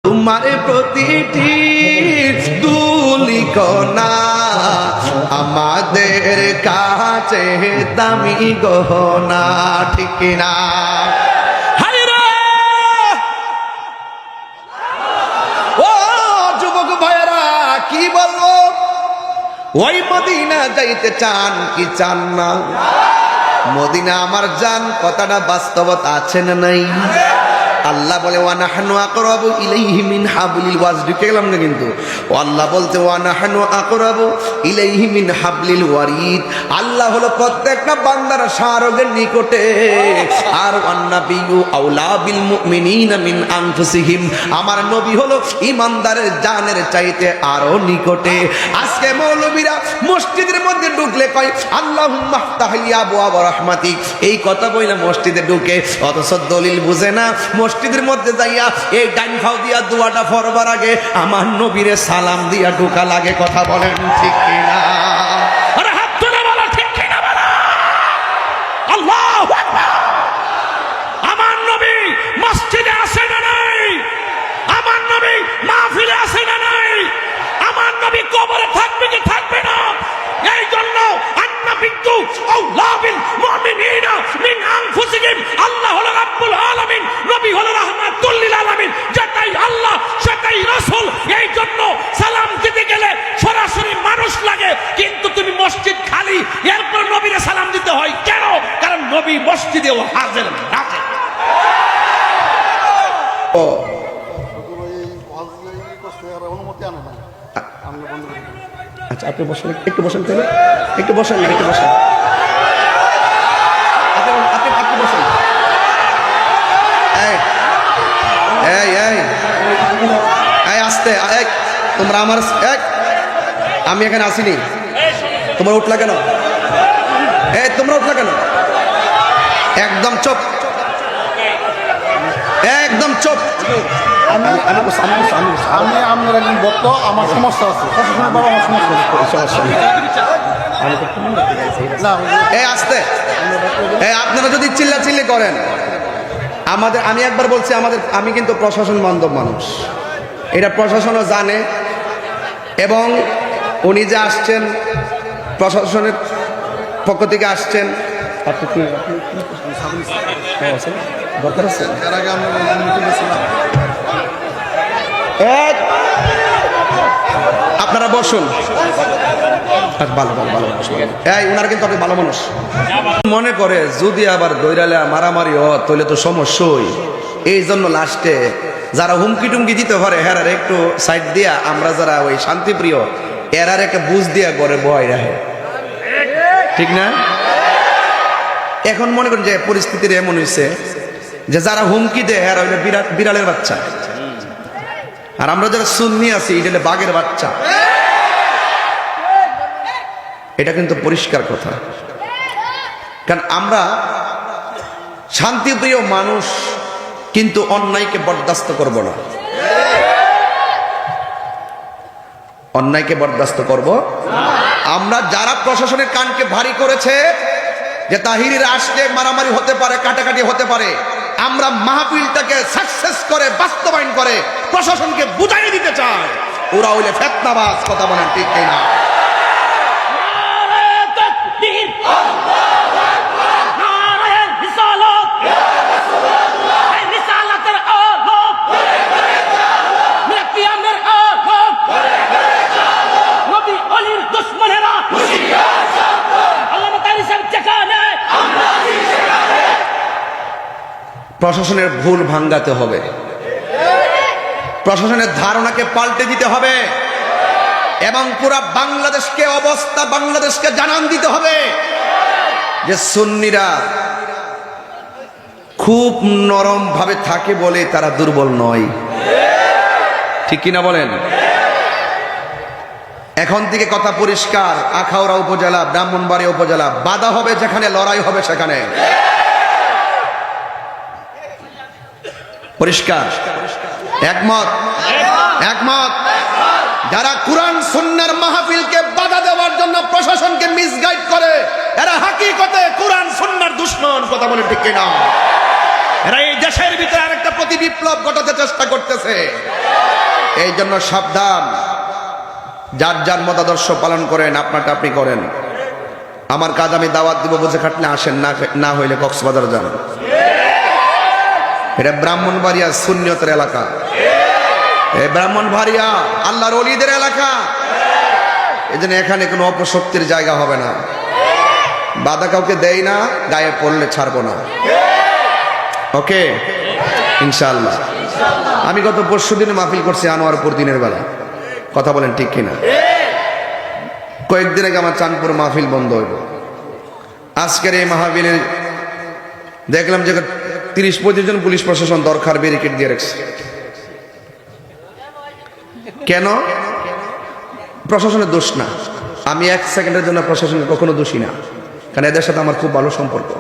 তোমার প্রতিটি দুলিকণা আমাদের কাছে দামি গহনা, ঠিক না? ও যুবক ভাইয়েরা, কি বলবো? ওই মদিনা যাইতে চান কি চান না? মদিনা আমার জান, কথাটা বাস্তবতা আছে না নাই? আল্লাহ বলে ওয়া নাহনু আকরাবু ইলাইহি মিন হাবলিল ওয়ারিদ, ঢুকে গেলাম না কিন্তু। আল্লাহ বলতে ওয়া নাহনু আকরাবু ইলাইহি মিন হাবলিল ওয়ারিদ, আল্লাহ হলো প্রত্যেকটা বান্দার শারগের নিকটে। আর ওয়ান্নাবিয়্যু আওলা বিল মুমিনিনা মিন আনফুসিহিম, আমার নবী হলো ঈমানদারের জানের চাইতে আরো নিকটে। আজকে মৌলবীরা মসজিদের মধ্যে ঢুকলে কয় আল্লাহুম্মা ফতাহলি আবওয়াব রাহমাতিক, এই কথা বইলা মসজিদে ঢুকে, অথচ দলিল বুঝে না। মসজিদের মধ্যে যাইয়া এই ডাইন খাও দিয়া দোয়াটা পড়বার আগে আমার নবীরে সালাম দিয়া ঢোকা লাগে। কথা বলেন ঠিক কিনা? আরে হাত তুলে বলো ঠিক কিনা বলো। আল্লাহু আকবার। আমার নবী মসজিদে আসে না নাই? আমার নবী মাহফিলে আসে না নাই? আমার নবী কবরে থাকবে কি থাকবে না? এই জন্য আন্নাবিয়্যু আওলা বিল মুমিনিনা মিন আনফুসিহিম, আল্লাহ হলো রাব্বুল আলামিন, নবী হলো রাহমাতুল লিল আলামিন। যেটাই আল্লাহ সেটাই রাসূল। এই জন্য সালাম দিতে গেলে সরাসরি মানুষ লাগে, কিন্তু তুমি মসজিদ খালি, এরপর নবীরে সালাম দিতে হয় কেন? কারণ নবী মসজিদেও হাজির নাজির। ও আচ্ছা, আপনি বসেন, একটু বসেন, তাহলে একটু বসেন না, একটু বসেন, আপনি বসেন। এই আস্তে, তোমরা আমার, আমি এখানে আসিনি, তোমরা উঠলা কেন? তোমরা উঠলা কেন? একদম চুপ, একদম চুপ। আমি আপনার একজন ভক্ত, আমার সমস্যা আছে, আমার সমস্যা আসতে, আপনারা যদি চিল্লাচিল্লি করেন আমাদের, আমি একবার বলছি আমাদের, আমি কিন্তু প্রশাসন বান্ধব মানুষ, এটা প্রশাসনও জানে। এবং উনি যে আসছেন প্রশাসনের পক্ষ থেকে আসছেন, দরকার আছে। আপনারা বসুন, ভালো ভালো ভালো, ওনারা কিন্তু অনেক ভালো মানুষ। মনে করে যদি আবার দৈরালে মারামারি হয় তাহলে তো সমস্যাই। এই জন্য লাস্টে যারা হুমকি টুমকি দিতে পারে হেরার একটু সাইড দিয়া, আমরা যারা ওই শান্তিপ্রিয় এরার একটা বুঝ দিয়া করে ভয় রাখে, ঠিক না? এখন মনে করেন যে পরিস্থিতির এমন হয়েছে যে যারা হুমকি দেয় এরা হইলে বিড়ালের বাচ্চা, আর আমরা যারা সুন্নি আছি এটা হলে বাঘের বাচ্চা। এটা কিন্তু পরিষ্কার কথা, কারণ আমরা শান্তিপ্রিয় মানুষ, কিন্তু অন্যায়কে বরদাস্ত করব না, অন্যায়কে বরদাস্ত করব। আমরা যারা প্রশাসনের কানকে ভারী করেছে যে তাহিরিরা আসলে মারামারি হতে পারে, কাটাকাটি হতে পারে, আমরা মাহফিলটাকে সাকসেস করে বাস্তবায়ন করে প্রশাসনকে বুঝাই দিতে চাই, ওরা হইলে ফিতনাবাজ। কথা বলেন ঠিক কিনা? প্রশাসনের ভুল ভাঙ্গাতে হবে, প্রশাসনের ধারণাকে পাল্টে দিতে হবে, এবং পুরা বাংলাদেশকে অবস্থা, বাংলাদেশকে জানান দিতে হবে যে সুন্নিরা খুব নরম ভাবে থাকে বলে তারা দুর্বল নয়, ঠিক কিনা বলেন? এখন থেকে কথা পরিষ্কার, আখাউড়া উপজেলা, ব্রাহ্মণবাড়িয়া উপজেলা, বাধা হবে যেখানে, লড়াই হবে সেখানে, পরিষ্কার। একমত? একমত। যারা কোরআন সুন্নাহর মাহফিলকে বাধা দেওয়ার জন্য প্রশাসনকে মিসগাইড করে, এরা হাকিকতে কোরআন সুন্নাহর দুশমন। কথা বলে ঠিক কিনা? এরা এই দেশের ভিতরে আরেকটা প্রতি বিপ্লব ঘটাতে চেষ্টা করতেছে। এই জন্য সাবধান, যার যার মতাদর্শ পালন করেন, আপনারটা আপনি করেন। আমার কাজ আমি দাওয়াত দিব, বুঝে খাটলে আসেন, না হইলে কক্সবাজার যান। এটা ব্রাহ্মণবাড়িয়া সুন্নিয়তের এলাকা, এই ব্রাহ্মণবাড়িয়া আল্লাহর ওলিদের এলাকা। এই জন্য এখানে কোনো অপশক্তির জায়গা হবে না। বাধা কাউকে দেই না, গায়ে পড়লে ছাড়বো না। ওকে, ইনশাআল্লাহ। আমি গত পরশুদিনে মাহফিল করছি আনোয়ারপুর দিনের বেলা, কথা বলেন ঠিক কিনা? কয়েকদিন আগে আমার চাঁদপুর মাহফিল বন্ধ হইল। আজকের এই মাহফিলে দেখলাম যে 30-35 জন পুলিশ প্রশাসন দরকার ব্যারিকেড দিয়ে রাখছে। কেন? প্রশাসনের দোষ না, আমি 1 সেকেন্ডের জন্য প্রশাসনের কখনো দোষী না, কারণ এদের সাথে আমার খুব ভালো সম্পর্ক।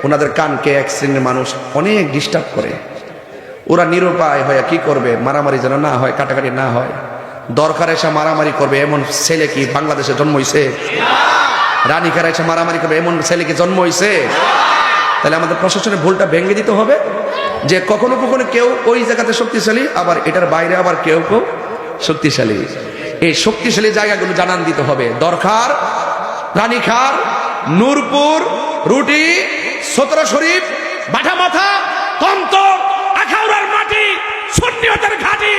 ওনাদের কানকে এক শ্রেণীর মানুষ অনেক ডিস্টার্ব করে। ওরা নিরুপায় হয়ে কি করবে, মারামারি যেন না হয়, কাটাকাটি না হয়, দরকার এসে মারামারি করবে এমন ছেলে কি বাংলাদেশে জন্ম হয়েছে? রানীখার এসে মারামারি করবে এমন ছেলে কি জন্ম হয়েছে? তাহলে আমাদের প্রশাসনের ভুলটা ভেঙে দিতে হবে, যে কখনো কখনো কেউ ওই জায়গাতে শক্তিশালী, আবার এটার বাইরে আবার কেউ কেউ শক্তিশালী। এই শক্তিশালী জায়গাগুলো জানান দিতে হবে। দরকার রানীখার, নূরপুর, রুটি, সতরা শরীফ, বাটা মাথা, কন্তর, আখাউড়ার মাটি, সুন্নিয়তের ঘাঁটি,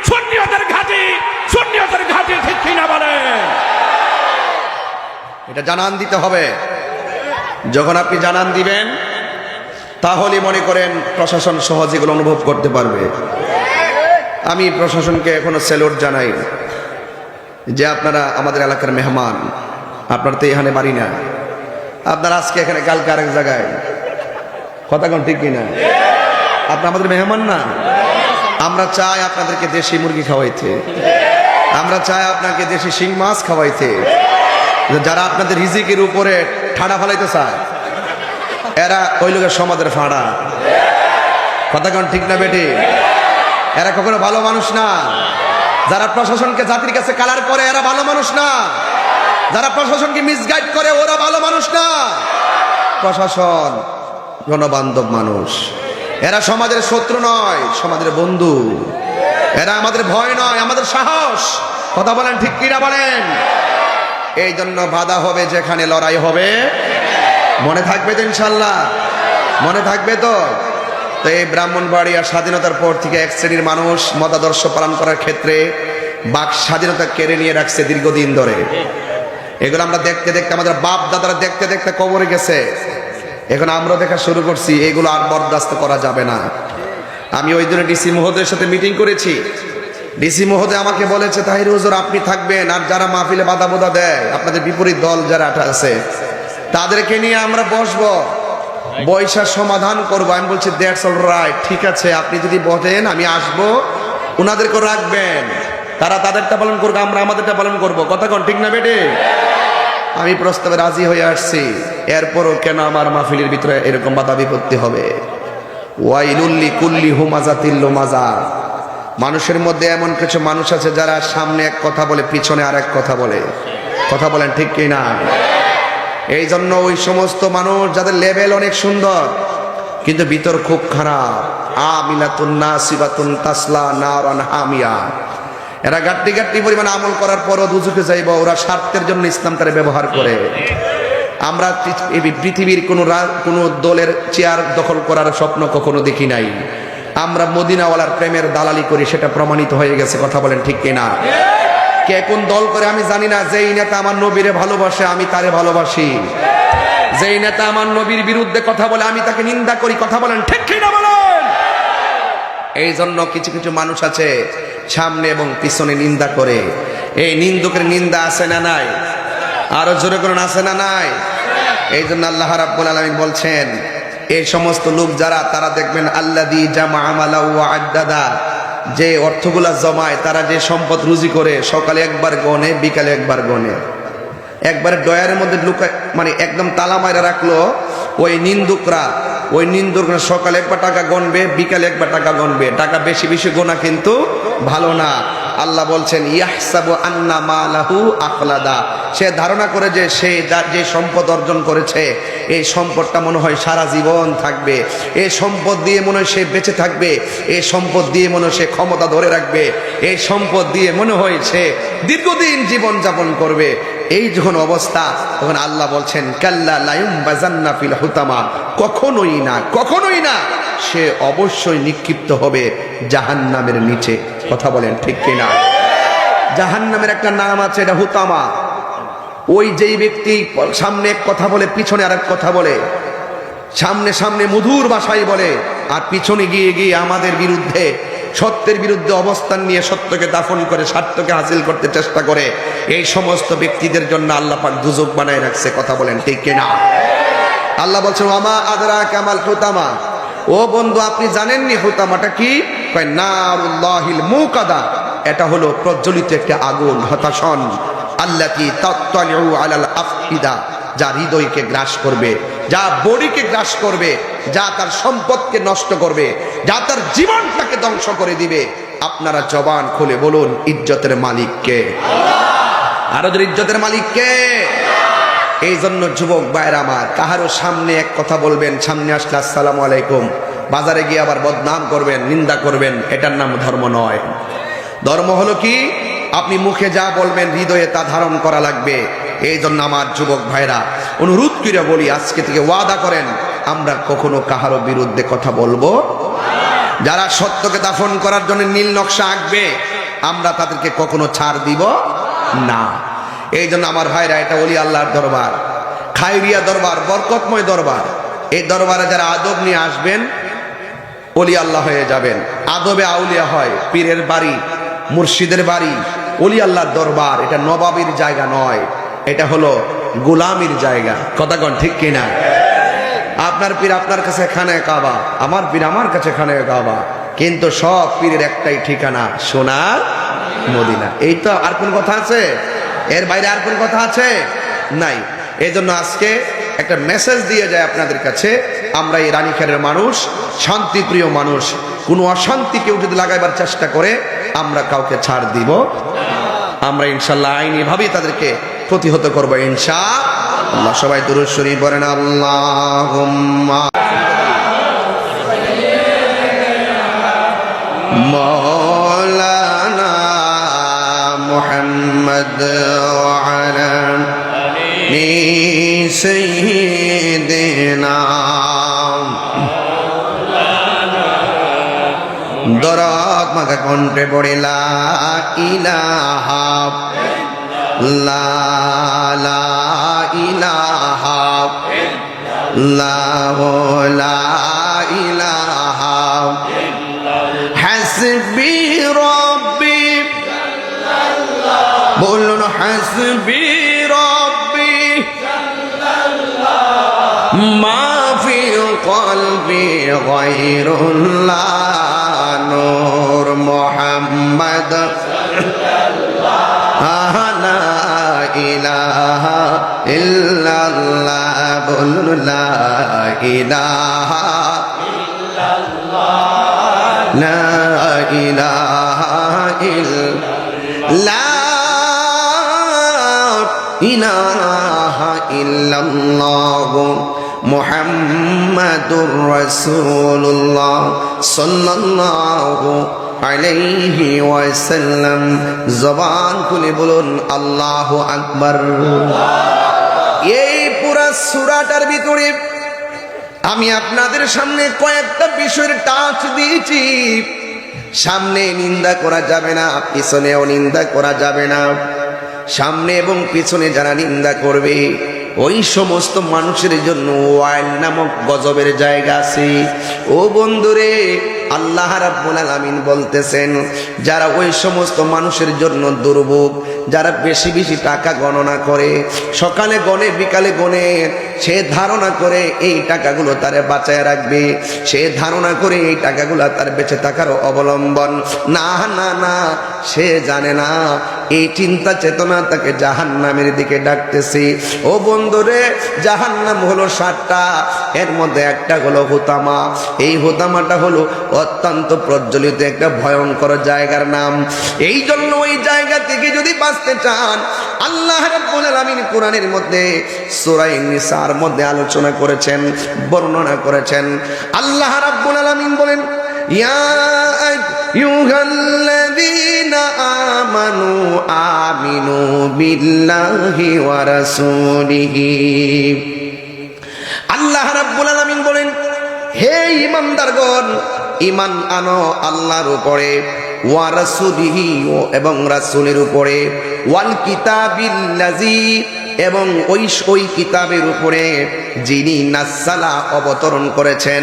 সুন্নিয়তের ঘাঁটি, সুন্নিয়তের ঘাঁটি, ঠিক কিনা বলেন? এটা জানান দিতে হবে। যখন আপনি জানান দিবেন, তাহলে মনে করেন প্রশাসন সহজে এগুলো অনুভব করতে পারবে। আমি প্রশাসনকে এখনো স্যালুট জানাই যে আপনারা আমাদের এলাকার মেহমান, আপনারা তো এখানে বাড়ি না, আপনারা আজকে এখানে, কালকে আরেক জায়গায়, কথা কোন ঠিক কিনা? আপনারা আমাদের মেহমান না? আমরা চাই আপনাদেরকে দেশি মুরগি খাওয়াইতে, আমরা চাই আপনাকে দেশি শিং মাছ খাওয়াইতে। যারা আপনাদের রিজিকের উপরে ঠাড়া ফেলাইতে চায়, এরা ওই লোকের সমাজের ফাঁড়া, কথা কোন ঠিক না বেটি? এরা কখনো ভালো মানুষ না। যারা প্রশাসনকে জাতির কাছে কালার করে, এরা ভালো মানুষ না। যারা প্রশাসনকে মিসগাইড করে, ওরা ভালো মানুষ না। প্রশাসন জনবান্ধব মানুষ, এরা সমাজের শত্রু নয়, সমাজের বন্ধু। এরা আমাদের ভয় নয়, আমাদের সাহস। কথা বলেন ঠিক কিনা বলেন? এই জন্য বাধা হবে, যেখানে লড়াই হবে। মনে থাকবে তো ইনশাল্লাহ? মনে থাকবে তো? তো এই ব্রাহ্মণবাড়িয়া স্বাধীনতার পর থেকে এক শ্রেণীর মানুষ মতাদর্শ পালন করার ক্ষেত্রে বাক স্বাধীনতা কেড়ে নিয়ে রাখছে দীর্ঘদিন ধরে। এগুলো আমরা দেখতে দেখতে, আমাদের বাপ দাদারা দেখতে দেখতে কবরে গেছে, এখন আমরা দেখা শুরু করছি। এগুলো আর বরদাস্ত করা যাবে না। আমি ওই দিনে ডিসি মহোদয়ের সাথে মিটিং করেছি। ডিসি মহোদয় আমাকে বলেছে, তাহির হুজুর আপনি থাকবেন, আর যারা মাহফিলে বাধা বোধা দেয়, আপনাদের বিপরীত দল যারা আছে, তাদেরকে নিয়ে আমরা বসবো, বৈশাখ সমাধান করবো। আমি বলছি দ্যাটস অল রাইট, ঠিক আছে, আপনি যদি বলেন আমি আসবো, ওনাদেরকে রাখবেন, তারা তাদেরটা পালন করবে, আমরা আমাদেরটা পালন করবো। কথা কোন ঠিক না বেটে? আমি প্রস্তাবে রাজি হয়ে আসছি। এরপরও কেন আমার মাহফিলের ভিতরে এরকম বাধা বিপত্তি হবে? ওয়াইলুল্লি কুল্লি হুমাজাতিল লুমাজা। মানুষের মধ্যে এমন কিছু মানুষ আছে যারা সামনে এক কথা বলে, পিছনে আর এক কথা বলে। কথা বলেন ঠিক কি না? এই জন্য ওই সমস্ত মানুষ যাদের লেভেল অনেক সুন্দর কিন্তু ভিতর খুব খারাপ, আমিলাতুন নাসিবাতুন তাসলা নারান হামিয়া, এরা গাট্টি গাট্টি পরিমাণ আমল করার পরও দুজকে যাইব। ওরা স্বার্থের জন্য ইসলামটারে ব্যবহার করে। আমরা পৃথিবীর কোনো দলের চেয়ার দখল করার স্বপ্ন কখনো দেখি নাই। আমরা মদিনাওয়ালার প্রেমের দালালি করি, সেটা প্রমাণিত হয়ে গেছে। কথা বলেন ঠিক কিনা? কে কোন দল করে আমি জানি না। যেই নেতা আমার নবীরে ভালোবাসে, আমি তারে ভালোবাসি। যেই নেতা আমার নবীর বিরুদ্ধে কথা বলে, আমি তাকে নিন্দা করি। কথা বলেন ঠিক কিনা বলেন? এই জন্য কিছু কিছু মানুষ আছে সামনে এবং পিছনে নিন্দা করে। এই নিন্দুকের নিন্দা আছে না নাই? আরো জোরে করুন, আছে না নাই? এই জন্য আল্লাহ রাব্বুল আলামিন বলছেন, এই সমস্ত লোক যারা, তারা দেখবেন আল্লাযী জামা মালা ওয়া আদ্দাদা, যে অর্থগুলা জমায়, তারা যে সম্পদ রুজি করে, সকালে একবার গনে, বিকালে একবার গনে, একবারে ডয়ারের মধ্যে লুকায়, মানে একদম তালা মাইরা রাখলো। ওই নিন্দুকরা সকালে একবার টাকা গণবে, বিকালে একবার টাকা গণবে। টাকা বেশি বেশি গোনা কিন্তু ভালো না। আল্লাহ বলছেন ইয়াহসাবু আন্না মালাহু আখলাদা, সে ধারণা করে যে সে যে সম্পদ অর্জন করেছে এই সম্পদটা মনে হয় সারা জীবন থাকবে, এই সম্পদ দিয়ে মনে হয় সে বেঁচে থাকবে, এই সম্পদ দিয়ে মনে হয় সে ক্ষমতা ধরে রাখবে, এই সম্পদ দিয়ে মনে হয় সে দীর্ঘদিন জীবন যাপন করবে। এই যখন অবস্থা, তখন আল্লাহ বলছেন কাল্লা লায়ুমবাযান্না ফিল হুতামা, কখনোই না, কখনোই না, সে অবশ্যই নিক্ষিপ্ত হবে জাহান্নামের নিচে। কথা বলেন ঠিক কিনা? জাহান্নামের একটা নাম আছে, এটা হুতামা। ওই যেই ব্যক্তি সামনে এক কথা বলে পিছনে আরেক কথা বলে, সামনে সামনে মধুর ভাষায় বলে আর পিছনে গিয়ে গিয়ে আমাদের বিরুদ্ধে, সত্যের বিরুদ্ধে অবস্থান নিয়ে সত্যকে দাফন করে স্বার্থকে হাসিল করতে চেষ্টা করে, এই সমস্ত ব্যক্তিদের জন্য আল্লাহ পাক দুজক বানায় রাখছে। কথা বলেন ঠিক কিনা? আল্লাহ বলছেন ওয়ামা আদরাকা মাল হুতামা, ও বন্ধু আপনি জানেননি হুতামাটা কি? কয় নারুল্লাহিল মুকাদা, এটা হলো প্রজ্বলিত একটা আগুন, হতাশন, আল্লাতী তাত্তালিউ আলাল আফইদা, যা হৃদয়কে গ্রাস করবে, যা বডিকে গ্রাস করবে, যা তার সম্পদকে নষ্ট করবে, যা তার জীবনটাকে ধ্বংস করে দিবে। আপনারা জবান খুলে বলুন ইজ্জতের মালিক কে? আরো ইজ্জতের মালিক কে? এই জন্য যুবক ভাইরা আমার, কাহারও সামনে এক কথা বলবেন, সামনে আসলে আসসালামু আলাইকুম, বাজারে গিয়ে আবার বদনাম করবেন, নিন্দা করবেন, এটার নাম ধর্ম নয়। ধর্ম হলো কি? আপনি মুখে যা বলবেন হৃদয়ে তা ধারণ করা লাগবে। এই জন্য আমার যুবক ভাইরা অনুরোধ করে বলি, আজকে থেকে ওয়াদা করেন আমরা কখনো কাহারও বিরুদ্ধে কথা বলবো। যারা সত্যকে দাফন করার জন্য নীল নকশা আঁকবে, আমরা তাদেরকে কখনো ছাড় দিব না। এই জন্য আমার ভাইরা, এটা ওলি আল্লাহর দরবার, খায়রিয়া দরবার, বরকতময় দরবার। এই দরবারে যারা আদব নিয়ে আসবেন ওলি আল্লাহ হয়ে যাবেন। আদবে আউলিয়া হয়, পীরের বাড়ি, মুর্শিদের বাড়ি, ওলি আল্লাহর দরবার। এটা নবাবির জায়গা নয়, এটা হলো গোলামির জায়গা। কথা কন ঠিক কিনা? আপনার পীর আপনার কাছে খানে কাবা, আমার পীর আমার কাছে খানে কাবা, কিন্তু সব পীরের একটাই ঠিকানা, সোনার মদিনা। এই তো, আর কোন কথা আছে? এর বাইরে আর কোন কথা আছে? নাই। এই জন্য আজকে একটা মেসেজ দিয়ে যায় আপনাদের কাছে, আমরা এই রানীখারের মানুষ, শান্তিপ্রিয় মানুষ, কোনো অশান্তি কেউ যদি লাগাইবার চেষ্টা করে আমরা কাউকে ছাড় দিব। আমরা ইনশাল্লাহ আইনি ভাবেই তাদেরকে প্রতিহত করবো ইনশাআল্লাহ। সবাই দুরূদ শরীফ পড়েন। আল্লাহুম্মা মাওলানা মুহাম্মদ ওয়া আলা আলি সাইয়্যিদিনা দরাত মাগা কণ্ঠে পড়ে লা ইলাহা লা ইলাহা লা ইলাহা হাসবি রব্বি, বলুন হাসবি রব্বি মা ফি কলবি গায়রুল্লাহ, নূর মুহাম্মদ লা ইলাহা ইল্লাল্লাহ, বলুন লা ইলাহা ইল্লাল্লাহ, লা ইলাহা ইল্লাল্লাহ মুহাম্মাদুর রাসূলুল্লাহ সাল্লাল্লাহু আলাইহি ওয়াসাল্লাম। জবান খুলে বলুন আল্লাহু আকবার। এই পুরা সূরাটার ভিতরে আমি আপনাদের সামনে কয়েকটা বিষয়ের টাচ দিয়েছি। সামনে নিন্দা করা যাবে না, পিছনেও নিন্দা করা যাবে না। সামনে এবং পিছনে যারা নিন্দা করবে ওই সমস্ত মানুষের জন্য ওয়াইল নামক গজবের জায়গা আছে। ও বন্ধুরে, আল্লাহ রাব্বুল আলামিন বলতেছেন, যারা ওই সমস্ত মানুষের জন্য দুর্ভোগ, যারা বেশি বেশি টাকা গণনা করে, সকালে গনে বিকালে গনে, সে ধারণা করে এই টাকাগুলো তারে বাঁচায় রাখবে, সে ধারণা করে এই টাকাগুলো তার বেঁচে থাকার অবলম্বন। না না না, সে জানে না এই চিন্তা চেতনা তাকে জাহান্নামের দিকে ডাকতেছে। ও বন্ধুরে, জাহান্নাম হলো 7টা, এর মধ্যে একটা হলো হুতামা। এই হুতামাটা হলো অত্যন্ত প্রজ্বলিত একটা ভয়ঙ্কর জায়গার নাম। এই জন্য ওই জায়গা থেকে যদি বাঁচতে চান, আল্লাহ রাব্বুল আলামিন কোরআনের মধ্যে সূরা নিসার মধ্যে আলোচনা করেছেন, বর্ণনা করেছেন। আল্লাহ রাব্বুল আলামিন বলেন, ইয়া আইয়ুহাল্লাযীনা আমানু আমিনু বিল্লাহি ওয়া রাসূলিহি। আল্লাহ রাব্বুল আলামিন বলেন, হে ঈমানদারগণ, ঈমান আনো আল্লাহর উপরে, ওয়া রাসূলিহি, এবং রাসূলের উপরে, ওয়াল কিতাবিল্লাযী, এবং ওই কিতাবের উপরে যিনি নাজ্জালা অবতরণ করেছেন,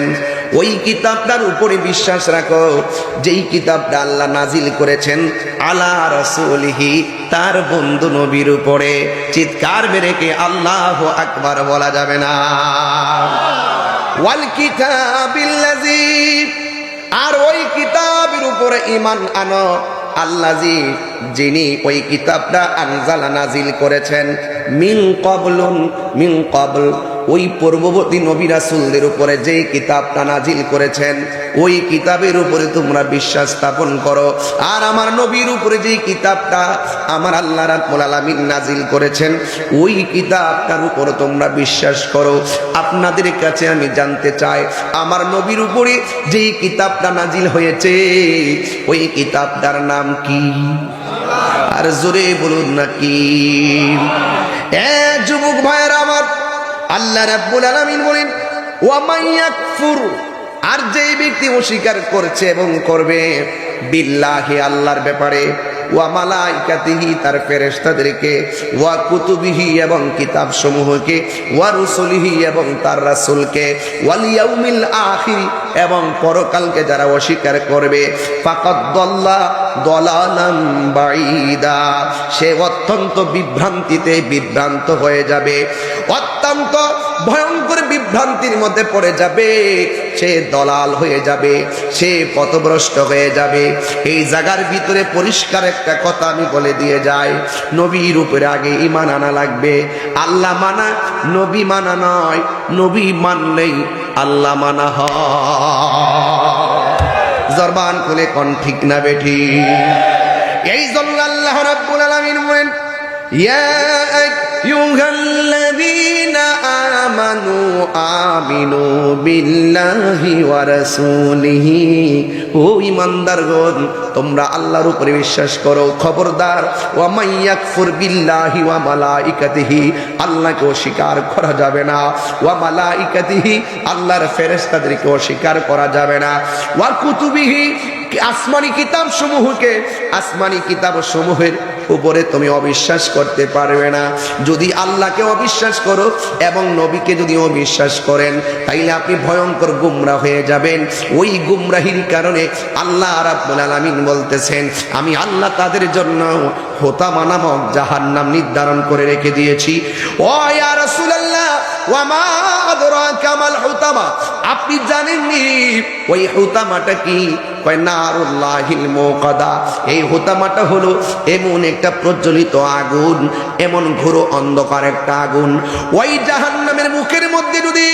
ওই কিতাবটার উপরে বিশ্বাস রাখো যেই কিতাবটা আল্লাহ নাজিল করেছেন আলা রাসূলিহি, তার বন্ধু নবীর উপরে। চিৎকার মেরে কে আল্লাহু আকবার বলা যাবে না? ওয়াল কিতাবিল্লাযী, আর ওই কিতাবের উপরে ঈমান আনো আল্লাযী, যিনি ওই কিতাবটা আনজালা নাজিল করেছেন মিন ক্বাবল, ওই পূর্ববর্তী নবী রাসূলদের উপরে যে কিতাবটা নাজিল করেছেন ওই কিতাবের উপরে তোমরা বিশ্বাস স্থাপন করো। আর আমার নবীর উপরে যে কিতাবটা আমার আল্লাহ রাব্বুল আলামিন নাজিল করেছেন ওই কিতাবটার উপরে তোমরা বিশ্বাস করো। আপনাদের কাছে আমি জানতে চাই, আমার নবীর উপরে যেই কিতাবটা নাজিল হয়েছে ওই কিতাবটার নাম কি? আর জোরে বলুন না কি? যুবক ভাইয়েরা আমার, আল্লাহ রাব্বুল আলামিন বলেন, ওয়া মাইয়াকফুর, আর যেই ব্যক্তি অস্বীকার করছে এবং করবে বিল্লাহি, আল্লাহর ব্যাপারে, ওয়া মালাইকাতিহি, তার ফেরেশতাদেরকে, ওয়া কুতুবিহি, এবং কিতাব সমূহকে, ওয়া রুসুলিহি, এবং তার রাসূলকে, ওয়াল ইয়াউমিল আখির, এবং পরকালকে যারা অস্বীকার করবে, ফাকাদ দাল্লা দালালাম বাঈদা, সে অত্যন্ত বিভ্রান্তিতে বিভ্রান্ত হয়ে যাবে, অত্যন্ত ভয়ঙ্কর বিভ্রান্তির মধ্যে পড়ে যাবে, সে দলাল হয়ে যাবে, সে পথভ্রষ্ট হয়ে যাবে। এই জায়গার ভিতরে পরিষ্কার একটা কথা আমি বলে দিয়ে যাই, নবীর উপরে আগে ঈমান আনা লাগবে। আল্লাহ মানা নবী মানা নয়, নবী মানলেই আল্লাহ মানা হয়। জবান খুলে কোন ঠিক না বেঠি? এই জন্য আল্লাহ রাব্বুল আলামিন বলেন, ইয়া আইয়ুহাল্লাযীনা আমানু আমিনু বিল্লাহি ওয়া রাসূলিহি, ও ঈমানদারগণ, তোমরা আল্লাহর উপরে বিশ্বাস করো। খবরদার, ওয়া মাইয়াকফুর বিল্লাহি ওয়া মালাইকাতিহি, আল্লাহকে অস্বীকার করা যাবে না। ওয়া মালাইকাতিহি, আল্লাহর ফেরেশতাদেরকে অস্বীকার করা যাবে না। ওয়া কুতুবিহি, আসমানি কিতাব সমূহকে, আসমানি কিতাব সমূহের উপরে তুমি অবিশ্বাস করতে পারবে না। যদি আল্লাহকে অবিশ্বাস করো এবং নবীকে যদি অবিশ্বাস করেন তাইলে আপনি ভয়ঙ্কর গুমরা হয়ে যাবেন। ওই গুমরাহির কারণে আল্লাহ রাব্বুল আলামিন বলতেছেন, আমি আল্লাহ তাদের জন্য হুতামা নামক জাহান্নাম নির্ধারণ করে রেখে দিয়েছি। ও ইয়া রাসূলুল্লাহ, ওয়া মা আদরাকা মাল হুতামা, আপনি জানেননি ওই হুতামাটা কি? কয় নারুল্লাহিল মুকাদা, এই হুতামাটা হলো এমন একটা প্রজ্বলিত আগুন, এমন ঘোর অন্ধকার একটা আগুন। ওই জাহান্নামের মুখের মধ্যে যদি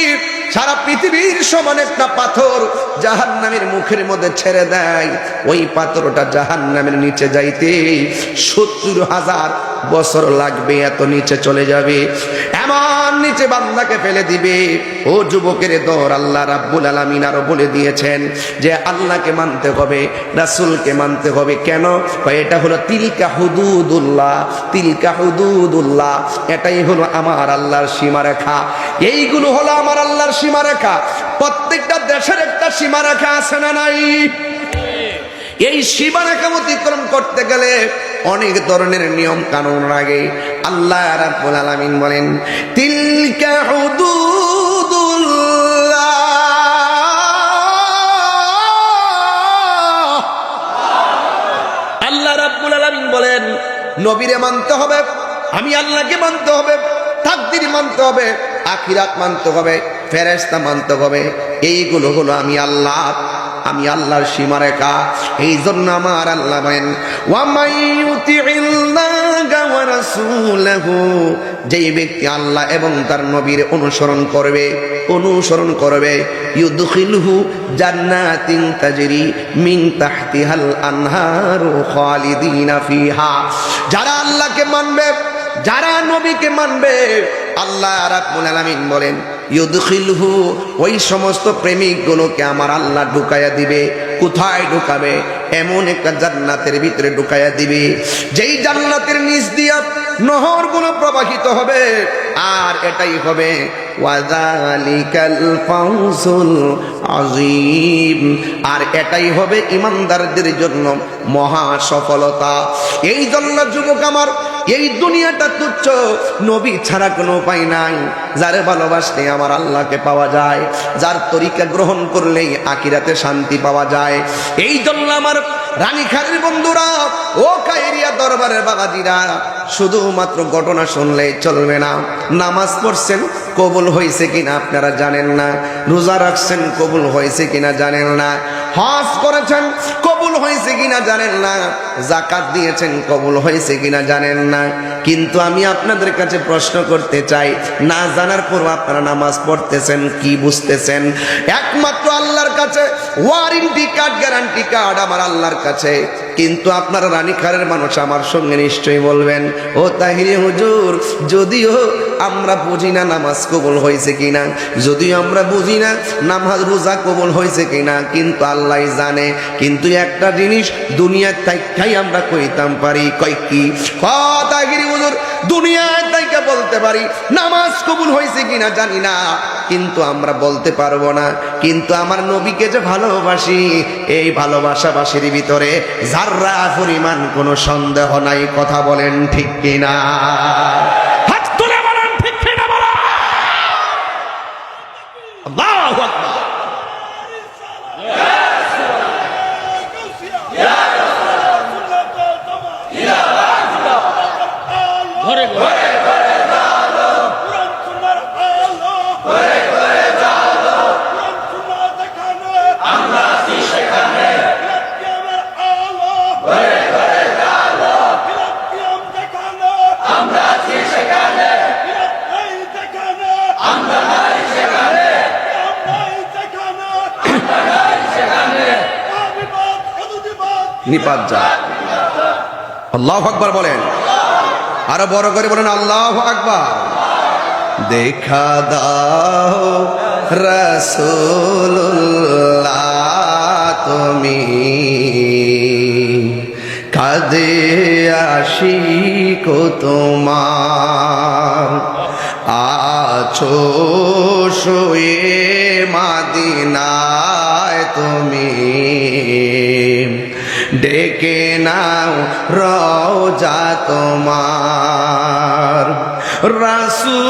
সারা পৃথিবীর সমান একটা পাথর জাহান্নামের মুখের মধ্যে ছেড়ে দেয়, ওই পাথরটা জাহান্নামের নিচে যাইতে ৭০,০০০ বছর লাগবে, এত নিচে চলে যাবে, এমন নিচে বান্দাকে ফেলে দিবে। ও যুবকের দর, আল্লাহ রাব্বুল আলামিন আরো বলে দিয়েছেন যে আল্লাহকে মানতে হবে, রাসূলকে মানতে হবে। কেন? এটা হলো তিলকা হুদুদুল্লাহ, তিলকা হুদুদুল্লাহ, এটাই হলো আমার আল্লাহর সীমারেখা। এইগুলো হলো আমার আল্লাহর সীমারেখা। প্রত্যেকটা দেশের একটা সীমারেখা আছে না নাই? এই সীমারেখা অতিক্রম করতে গেলে অনেক ধরনের নিয়ম কানুন লাগে। আল্লাহ রাব্বুল আলামিন বলেন, তিলকা হুদুদুল্লাহ, আল্লাহ রাব্বুল আলামিন বলেন নবীরে মানতে হবে, আমি আল্লাহকে মানতে হবে, তাকদীর মানতে হবে, আখিরাত মানতে হবে, ফেরেশতা মানতে হবে। এইগুলো হলো আমি আল্লাহ আমি আল্লাহর সীমারেখা। এই জন্য আমার আল্লাহ বলেন ওয়া মাইয়ুতিইল্লাহা ওয়া রাসূলাহু, যেই ব্যক্তি আল্লাহ এবং তার নবীর অনুসরণ করবে ইউদখিলহু জান্নাতিন তাজরি মিন তাহতিহাল আনহারু খালিদিনা ফিহা। যারা আল্লাহকে মানবে, যারা নবীকে মানবে, আল্লাহ রাব্বুল আলামিন বলেন ইউদখিলহু, ওই সমস্ত প্রেমিকগুলোকে আমার আল্লাহ ঢুকায়া দিবে। কোথায় ঢুকাবে? এমন একটা জান্নাতের ভিতরে ঢুকায়া দিবে, যেই জান্নাতের নিচ দিয়া নহরগুলো প্রবাহিত হবে। আর এটাই হবে ওয়াযালিকাল ফাওজুল আযীম, আর এটাই হবে ইমানদারদের জন্য মহা সফলতা। এই জন্য যুবক আমার, এই দুনিয়াটা তুচ্ছ, নবী ছাড়া কোনো উপায় নাই। যারে ভালোবাসলে আমার আল্লাহকে পাওয়া যায়, যার তরিকা গ্রহণ করলেই আখিরাতে শান্তি পাওয়া যায়। এই জন্য আমার রানীখালীর বন্ধুরা, ও কায়েরিয়া দরবারের বাবাজিরা, শুধুমাত্র ঘটনা শুনলেই চলবে না। নামাজ পড়ছেন, কবুল হয়েছে কিনা আপনারা জানেন না। রোজা রাখছেন, কবুল হয়েছে কিনা জানেন না। হজ করেছেন, কবুল হয়েছে কিনা জানেন না। যাকাত দিয়েছেন, কবুল হয়েছে কিনা জানেন না। কিন্তু আমি আপনাদের কাছে প্রশ্ন করতে চাই, না জানার পর আপনারা নামাজ পড়তেছেন, কি বুঝতেছেন? একমাত্র আল্লাহর কাছে ওয়ারেন্টি কার্ড, গ্যারান্টি কার্ড আমার আল্লাহর কাছে। কিন্তু আপনারা রানীখালের মানুষ আমার সঙ্গে নিশ্চয়ই বলবেন, ও তাহিরি হুজুর, যদিও আমরা বুঝি না নামাজ কবুল হয়েছে কিনা, যদিও আমরা বুঝি না নামাজ রোজা কবুল হয়েছে কিনা, কিন্তু আল্লাহ জানে। কিন্তু একটা জিনিস দুনিয়ার থাইকাই আমরা কইতাম পারি, কই কি? তাহিরি হুজুর, দুনিয়ার থাইকা বলতে পারি নামাজ কবুল হয়েছে কিনা জানি না, কিন্তু আমরা বলতে পারবো না। কিন্তু আমার নবীকে যে ভালোবাসি, এই ভালোবাসাবাসীর ভিতরে যাররা পরিমাণ কোনো সন্দেহ নাই। কথা বলেন ঠিক কিনা? হাত তুলে বলেন ঠিক কিনা বলা। আল্লাহু আকবার। ঘরে ঘরে নিপাত যা। আল্লাহু আকবার বলেন, আরো বড় করে বলেন আল্লাহু আকবার। দেখা দাও রাসূলুল্লাহ, তুমি কাঁদে আশিক তোমার, আছো শুয়ে মাদিনায় তুমি, ডেকে নাও রওজা তোমার। রাসূলুল্লাহ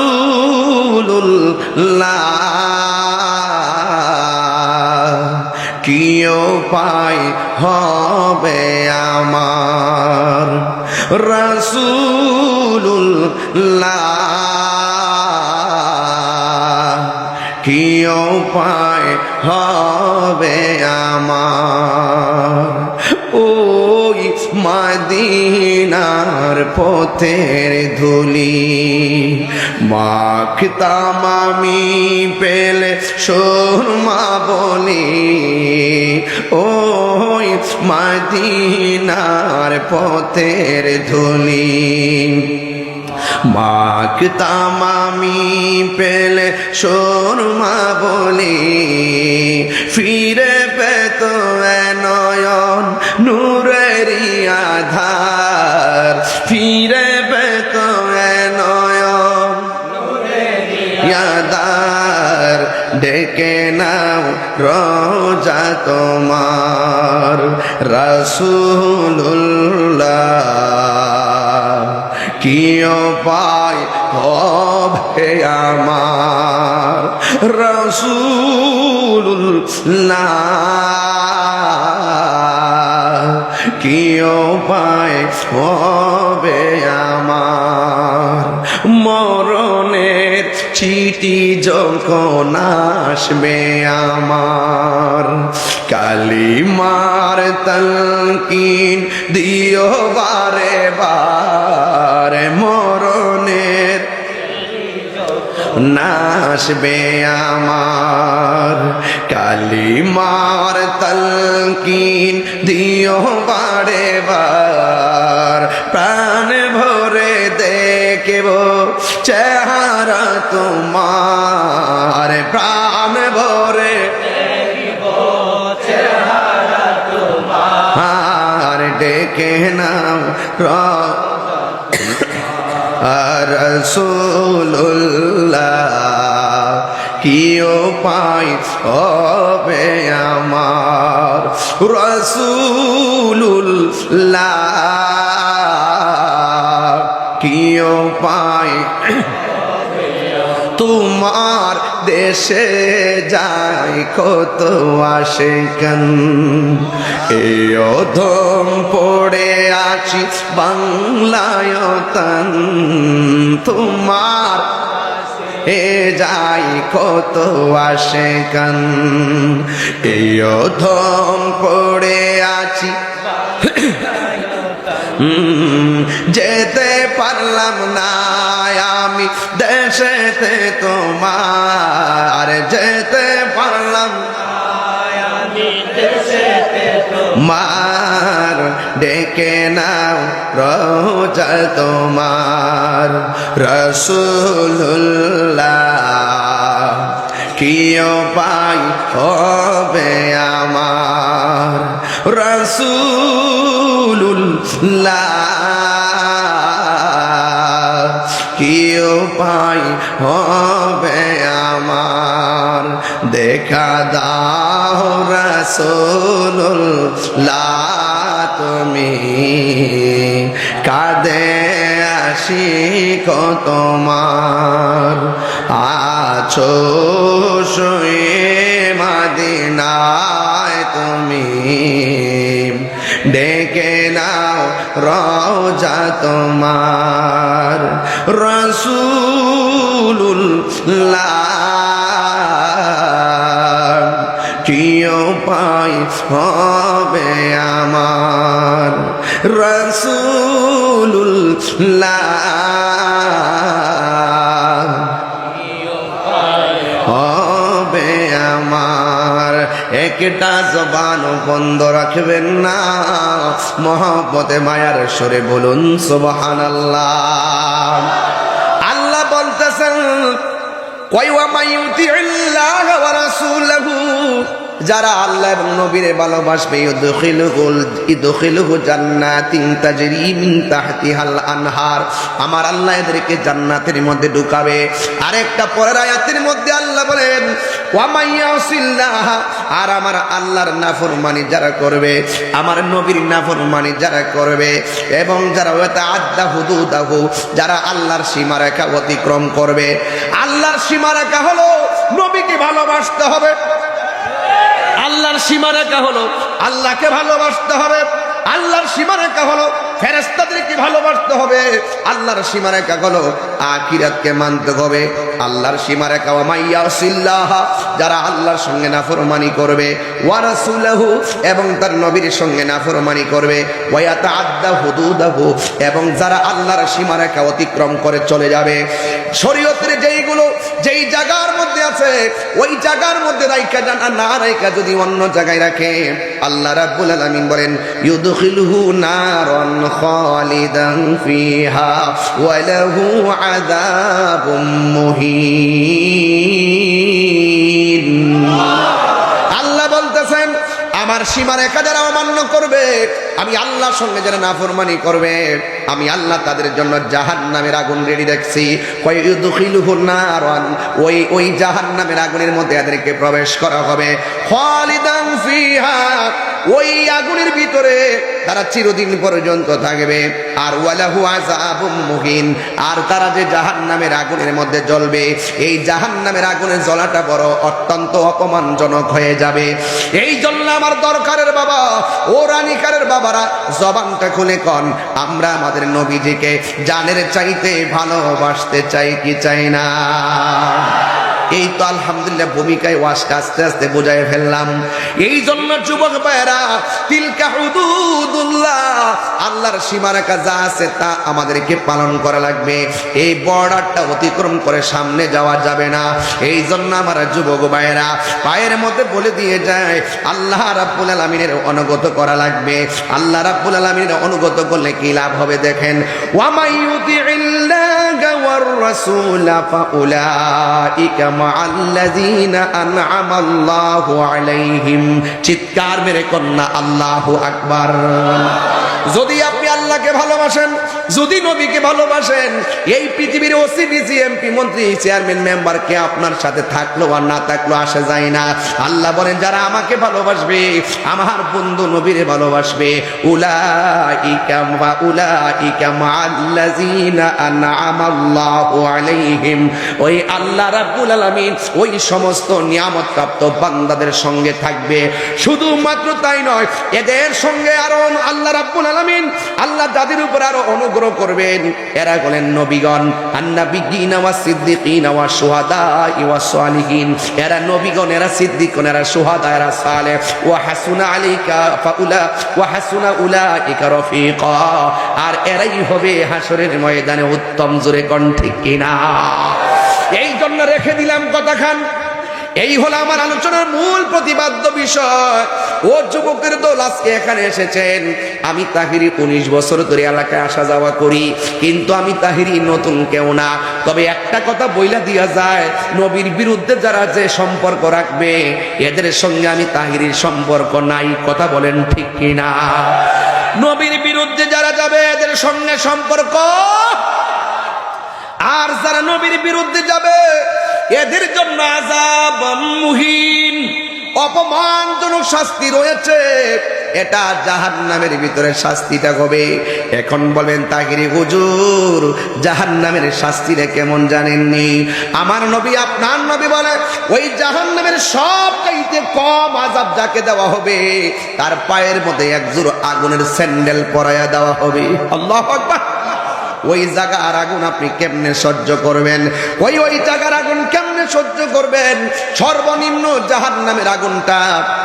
কি উপায় হবে আমার, রাসূলুল্লাহ কি উপায় হবে আমার। ওই মদিনার পথের ধুলি মাখতাম আমি পেলে সুরমা বলি, ওই মদিনার পথের ধুলি মাখতাম আমি পেলে সুরমা বলি, ফিরে পেত নয়ন নূরেরি আধার, ফিরে পেত নয়ন আধার, ডেকে নাও রওজা তোমার। রাসূলুল্লাহ কি উপায় হবে আমার, রাসূলুল্লাহ কি উপায় হবে আমার। মরণের চিঠি যখন আসবে আমার, কালিমার তালকিন দিও বারে বারে, মরণের নাসবে আমার, কালিমার তালকিন দিও বারে বার, প্রাণ ভরে দেখব চেহারা তোমার, প্রাণ ভরে আর ডেকে নাও রাসূলুল্লাহ, কি উপায় হবে আমার রাসূলুল্লাহ, কি উপায় তোমার দেশে যাই কত আশিকান, এই অধম পড়ে আছি বাংলায় তান, তোমার এ যাই কত আশিকান, এই অধম পড়ে আছি যেতে পারলাম না আমি দেশেতে তোমার, যেতে পারলাম মার, ডেকে নাও রোজা তোমার রাসূলুল্লাহ, কি উপায় হবে আমার রাসূলুল্লাহ, কি উপায় হবে আমার, দেখা দাও রাসূলুল্লাহ তুমি, কাঁদে আশিক তোমার, আছো শুয়ে মদিনায় তুমি, ডেকে নাও রওজা তোমার রাসূলুল্লাহ, কি উপায় হবে আমার রাসূলুল্লাহ, হবে আমার। একটা জবান বন্ধ রাখবেন না, মহব্বতে মায়ার সুরে বলুন সুবহানাল্লাহ। আল্লাহ বলতেছেন ওয়া মাইয়ুতিল্লাহ ওয়া রাসূলহু, যারা আল্লাহ এবং নবীরে ভালোবাসবে ইদখিলুহু জান্নাতিন তাজরি মিন তাহতিহাল আনহার, আমার আল্লাহ এদেরকে জান্নাতের মধ্যে ঢুকাবে। আরেকটা পরের আয়াতের মধ্যে আল্লাহ বলেন ওয়া মাইয়াসিল্লাহ, আর আমার আল্লাহর নাফরমানি যারা করবে, আমার নবীর নাফরমানি যারা করবে, এবং যারা ওয়াতাআদ্দা হুদুদাহু, যারা আল্লাহর সীমারেখা অতিক্রম করবে। আল্লাহর সীমারেখা হলো নবীকে ভালোবাসতে হবে, আল্লাহর সীমারেখা হলো আল্লাহকে ভালোবাসতে হবে, আল্লাহর সীমারেখা হলো ফেরেশতাদেরকে ভালোবাসতে হবে, আল্লাহর সীমারেখা হলো আখিরাতকে মানতে হবে। আল্লাহর সীমারেখা ওয়া মাইয়াসিল্লাহ, যারা আল্লাহর সঙ্গে নাফরমানি করবে, ওয়া রাসূলহু, এবং তার নবীর সঙ্গে নাফরমানি করবে, ওয়া ইয়াতাআদ্দা হুদুদাহু, এবং যারা আল্লাহর সীমারেখা অতিক্রম করে চলে যাবে। শরীয়তের যেই জায়গার মধ্যে আছে ওই জায়গার মধ্যে রাইখা জানা না রাইখা যদি অন্য জায়গায় রাখে, আল্লাহ রাব্বুল আলামিন বলেন ইউদখিলুহু নারান খালিদান ফিহা ওয়া লাহু আযাবুম মুহিন। আল্লাহ বলতেছেন আমার সীমারেখা যারা অমান্য করবে, আমি আল্লাহর সঙ্গে যারা নাফরমানি করবে, আমি আল্লাহ তাদের জন্য জাহান্নামের আগুন রেডি রাখছি। ওই জাহান্নামের আগুনের মধ্যে এদেরকে প্রবেশ করা হবে, খালিদান ফিহা, ওই আগুনের ভিতরে তারা চিরদিন পর্যন্ত থাকবে। আর ওয়ালাহু আযাবুম মুহিন, আর তারা যে জাহান্নামের আগুনের মধ্যে জ্বলবে, এই জাহান্নামের আগুনের জ্বলাটা বড় অত্যন্ত অপমানজনক হয়ে যাবে। এই জন্য আমার দরকারের বাবা ও রানিকারের বাবারা জবানটা খুলে কন, আমরা আমাদের আমাদের নবীজিকে জানের চাইতে ভালোবাসতে চাই কি চাই না? এই তো আলহামদুলিল্লাহ ভূমিকায় ওয়াজটা আস্তে আস্তে বুঝাই ফেললাম। এই জন্য যুবক ভাইরা, তিলকা হুদুদুল্লাহ, আল্লাহর সীমারেখা যা আছে তা আমাদেরকে পালন করা লাগবে। এই বর্ডারটা অতিক্রম করে সামনে যাওয়া যাবে না। এই জন্য আমার যুবক ভাইরা পায়ের মধ্যে বলে দিয়ে যায়, আল্লাহ রাব্বুল আলামিনের অনুগত করা লাগবে। আল্লাহ রাব্বুল আলামিনের অনুগত করলে কি লাভ হবে দেখেন, ওয়া মাইয়ুতিইল্লাহা ওয়ার রাসূলা ফাউলাইকা মাআল্লাযীনা আন'আমাল্লাহু আলাইহিম। চিৎকার মেরে কন্যা আল্লাহু আকবার। যদি আপনি আল্লাহকে ভালোবাসেন, যদি নবীকে ভালোবাসেন, এই পৃথিবীর ওসি ডিসি এমপি মন্ত্রী চেয়ারম্যান মেম্বার কে আপনার সাথে থাকলো আর না থাকলো আসে যায় না। আল্লাহ বলেন যারা আমাকে ভালোবাসবে, আমার বন্ধু নবীরে ভালোবাসবে, উলাইকা মাআল্লাযীনা আন'আমাল্লাহু আলাইহিম, ওই আল্লাহ রাব্বুল আলামিন ওই সমস্ত নিয়ামত প্রাপ্ত বান্দাদের সঙ্গে থাকবে। শুধুমাত্র তাই নয়, এদের সঙ্গে আরো আল্লাহ রাব্বুল আলামিন, আল্লাহ যাদের উপর আরো অনুগ্রহ করবেন, এরা হলেন নবীগণ, আন-নাবিয়্যিনা ওয়াস সিদ্দিকিনা ওয়াস শুহাদা ওয়াস সালিহিন। এরা নবীগণ, এরা সিদ্দিকগণ, এরা শুহাদা, এরা সালেহ। ওয়া হাসুনা উলাইকা রফিকা, আর এরাই হবে হাসরের ময়দানে উত্তম। জোরে কোন ঠিক কিনা? এই জন্য রেখে দিলাম কথাখান। এই হলো আমার আলোচনার মূল প্রতিপাদ্য বিষয়। ও যুবকের দল আজকে এখানে এসেছেন, আমি তাহিরি 19 বছর ধরে এলাকায় আসা যাওয়া করি, কিন্তু আমি তাহিরি নতুন কেউ না। তবে একটা কথা বইলা দিয়া যায়, নবীর বিরুদ্ধে যারা যে সম্পর্ক রাখবে, এদের সঙ্গে আমি তাহিরির সম্পর্ক নাই। কথা বলেন ঠিক কিনা? নবীর বিরুদ্ধে যারা যাবে এদের সঙ্গে সম্পর্ক, আর যারা নবীর বিরুদ্ধে যাবে এদের জন্য আযাব মুহিন, অপমানজনক শাস্তি রয়েছে। এটা জাহান্নামের ভিতরে শাস্তিটা হবে। এখন বলবেন তাহিরি হুজুর, জাহান্নামের শাস্তিটা কেমন জানেননি? আমার নবী, আপনার নবী বলে, ওই জাহান্নামের সব চাইতে কম আযাব যাকে দেওয়া হবে, তার পায়ের মধ্যে একজোড় আগুনের স্যান্ডেল পরাইয়া দেওয়া হবে। আল্লাহু আকবার। ওই জায়গার আগুন আপনি কেমনে সহ্য করবেন? ওই জায়গার আগুন কেমনে সহ্য করবেন? সর্বনিম্ন জাহান্নামের আগুনটা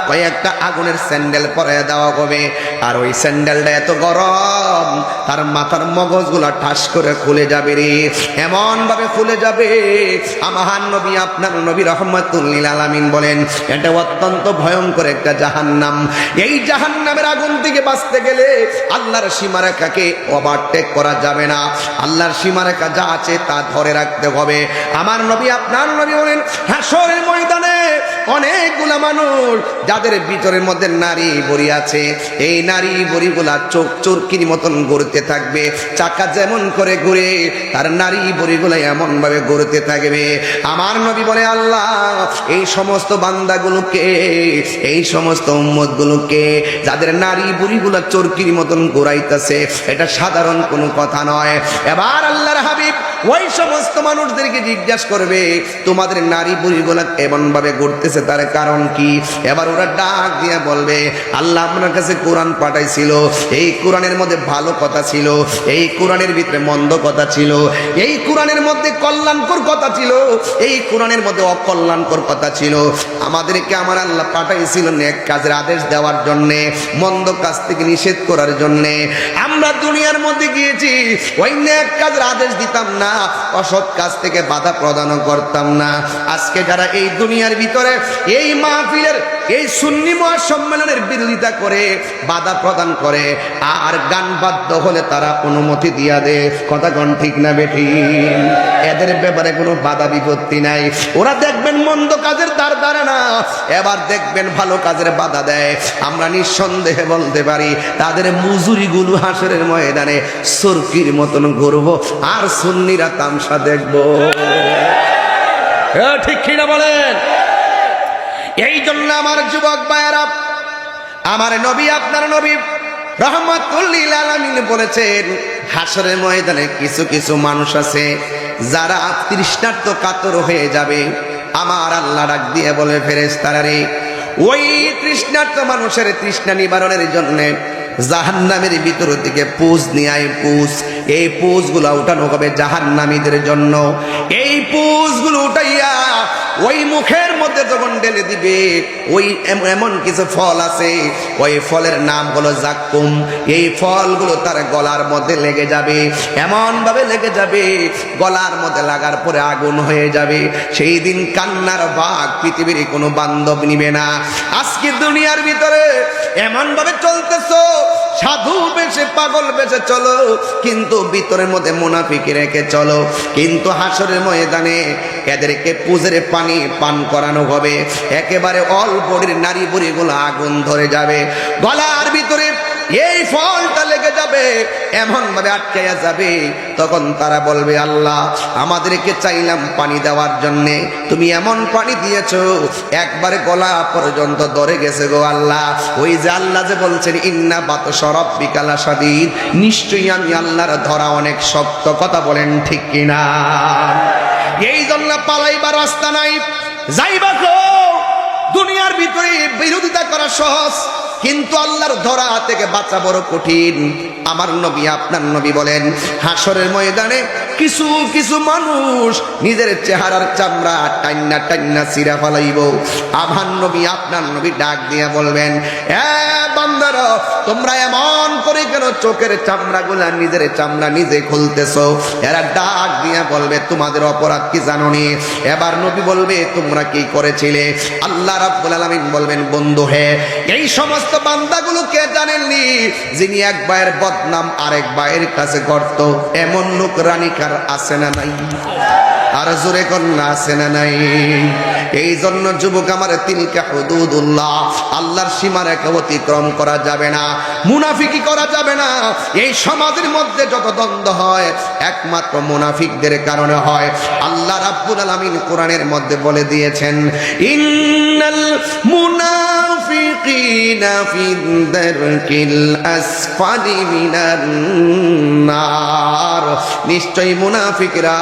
কয়েকটা আগুনের স্যান্ডেল পরাইয়া দেওয়া হবে, আর ওই স্যান্ডেলটা এত গরম, তার মাথার মগজগুলা ঠাস করে খুলে যাবে রে, এমন ভাবে খুলে যাবে। আমার নবী, আপনার নবী রাহমাতুল লিল আলামিন বলেন, এটা অত্যন্ত ভয়ঙ্কর একটা জাহান্নাম। এই জাহান্নামের আগুন থেকে বাঁচতে গেলে আল্লাহর সীমারেখাকে ওভারটেক করা যাবে না। আল্লাহর সীমারেখা যা আছে তা ধরে রাখতে হবে। আমার নবী, আপনার নবী বলেন, হাসরের ময়দানে অনেকগুলা মানুষ যাদের ভিতরের মধ্যে নারী বড়ি আছে, এই নারী বড়িগুলা চোখ চরকির মতন ঘুরতে থাকবে। চাকা যেমন করে ঘুরে, তার নারী বড়িগুলা এমন ভাবে ঘুরতে থাকবে। আমার নবী বলে, আল্লাহ এই সমস্ত বান্দাগুলোকে, এই সমস্ত উম্মতগুলোকে যাদের নারী বড়িগুলা চরকির মতন ঘুরাইতেছে, এটা সাধারণ কোনো কথা নয়। এবার আল্লাহর হাবিব ওই সমস্ত মানুষদেরকে জিজ্ঞাসা করবে, তোমাদের নারী বুড়িগুলা এমন ভাবে ঘুরতেছে, তার কারণ কি? এবার ওরা ডাক দিয়ে বলবে, আল্লাহ আপনার কাছে কোরআন পাঠাইছিল, এই কোরআনের মধ্যে ভালো কথা ছিল, এই কোরআনের ভিতরে মন্দ কথা ছিল, এই কোরআনের মধ্যে কল্যাণকর কথা ছিল, এই কোরআনের মধ্যে অকল্যাণকর কথা ছিল। আমাদেরকে আমার আল্লাহ পাঠাইছিল নেক কাজের আদেশ দেওয়ার জন্যে, মন্দ কাজ থেকে নিষেধ করার জন্যে। আমরা দুনিয়ার মধ্যে গিয়েছি, ওই নেক কাজের আদেশ দিতাম না, অসৎ কাজ থেকে বাধা প্রদান করতাম না। আজকে যারা এই দুনিয়ার ভিতরে এই মাহফিলের, এই সুন্নি মহাসম্মেলনের বিরোধিতা করে, বাধা প্রদান করে, আর গান বাদ্য হলে তারা অনুমতি দিয়া দেয়, কথা কোন ঠিক না বেঠি? এদের ব্যাপারে কোনো বাধা বিপত্তি নাই। ওরা দেখবেন মন্দ কাজের দ্বার ধারে না, এবার দেখবেন ভালো কাজের বাধা দেয়। আমরা নিঃসন্দেহে বলতে পারি, তাদের মজুরিগুলো হাসরের ময়দানে সরকির মতন ঘুরবো, আর সুন্নিরা তামসা দেখবো। ঠিক কিনা বলেন? এই জন্য আমার যুবক ভাইয়েরা, আমার নবী, আপনার নবী রাহমাতুল লিল আলামিন বলেছেন, হাসরের ময়দানে কিছু কিছু মানুষ আছে যারা তৃষ্ণার্ত কাতর হয়ে যাবে। আমার আল্লাহ ডাক দিয়ে বলে, ফেরেশতারা রে, ওই তৃষ্ণার্ত মানুষের তৃষ্ণা নিবারণের জন্য জাহান্নামের ভিতর থেকে পুজ নিয়ে আয় পুজ, এই পুজগুলো উঠানো হবে জাহান্নামীদের জন্য। এই পুজগুলো উঠাইয়া ওই মুখের মধ্যে যখন ঢেলে দিবে, ওই এমন কিছু ফল আছে, ওই ফলের নাম হলো জাক্কুম। এই ফলগুলো তার গলার মধ্যে লেগে যাবে, এমন ভাবে লেগে যাবে গলার মধ্যে লাগার পরে আগুন হয়ে যাবে। সেই দিন কান্নার ভাগ পৃথিবীর কোনো বান্ধব নিবে না। আজকে দুনিয়ার ভিতরে এমন ভাবে চলতেছো, সাধু বেশে পাগল বেশে চলো, কিন্তু ভিতরের মধ্যে মুনাফিকি রেখে চলো। কিন্তু হাসরের ময়দানে এদেরকে পুজের পানি পান করানো হবে, একেবারে অল্পের নারী বুড়িগুলো আগুন ধরে যাবে, গলার ভিতরে এই ফলটা লেগে যাবে, এমন ভাবে আটকাইয়া যাবে। তখন তারা বলবে, আল্লাহ আমাদেরকে চাইলাম পানি দেওয়ার জন্যে, তুমি এমন পানি দিয়েছো একবারে গলা পর্যন্ত ধরে গেছে গো আল্লাহ। ওই যে আল্লাহ যে বলছেন ইন্না বাতশা রাব্বিকা লাশাদীদ, নিশ্চয়ই আমি আল্লাহর ধরা অনেক শক্ত। কথা বলেন ঠিক কিনা? এই জন্য পালাইবার রাস্তা নাই, যাইবা কো? দুনিয়ার ভিতরে বিরোধিতা করা সহজ, কিন্তু আল্লাহর ধরা থেকে বাঁচা বড় কঠিন। আমার নবী আপনার নবী বলেন, হাসরের ময়দানে কিছু কিছু মানুষ নিজের চেহারার চামড়া টান্না টান্না চিরা ফেলাইব। আমার নবী আপনার নবী ডাক দিয়া বলবেন, এ বান্দারা, তোমরা এমন করে কেন চোখের চামড়াগুলা নিজের চামড়া নিজে খুলতেছো? এরা ডাক দিয়া বলবে, তোমাদের অপরাধ কি জানো নি? এবার নবী বলবে, তোমরা কি করেছিলে? আল্লাহ রাব্বুল আলামিন বলবেন, বন্ধু হে, এই সমস্ত বান্দাগুলো কে জানেননি? যিনি এক ভাইয়ের বদনাম আরেক ভাইয়ের কাছে করত, এমন লোক রানিকার আছে না নাই? আর জোরে কন্যা আছে না নাই? এই জন্য যুবক আমার, তিলকা হুদুদুল্লাহ, আল্লাহর সীমারেখা অতিক্রম করা যাবে না, মুনাফিকি করা যাবে না। এই সমাজের মধ্যে যত দ্বন্দ্ব হয় একমাত্র মুনাফিকদের কারণে হয়। আল্লাহ রাব্বুল আলামিন কোরআনের মধ্যে বলে দিয়েছেন, ইন্নাল মুনাফিকিনা ফি দারকিল আসফালি মিনান নার, নিশ্চয়ই মুনাফিকরা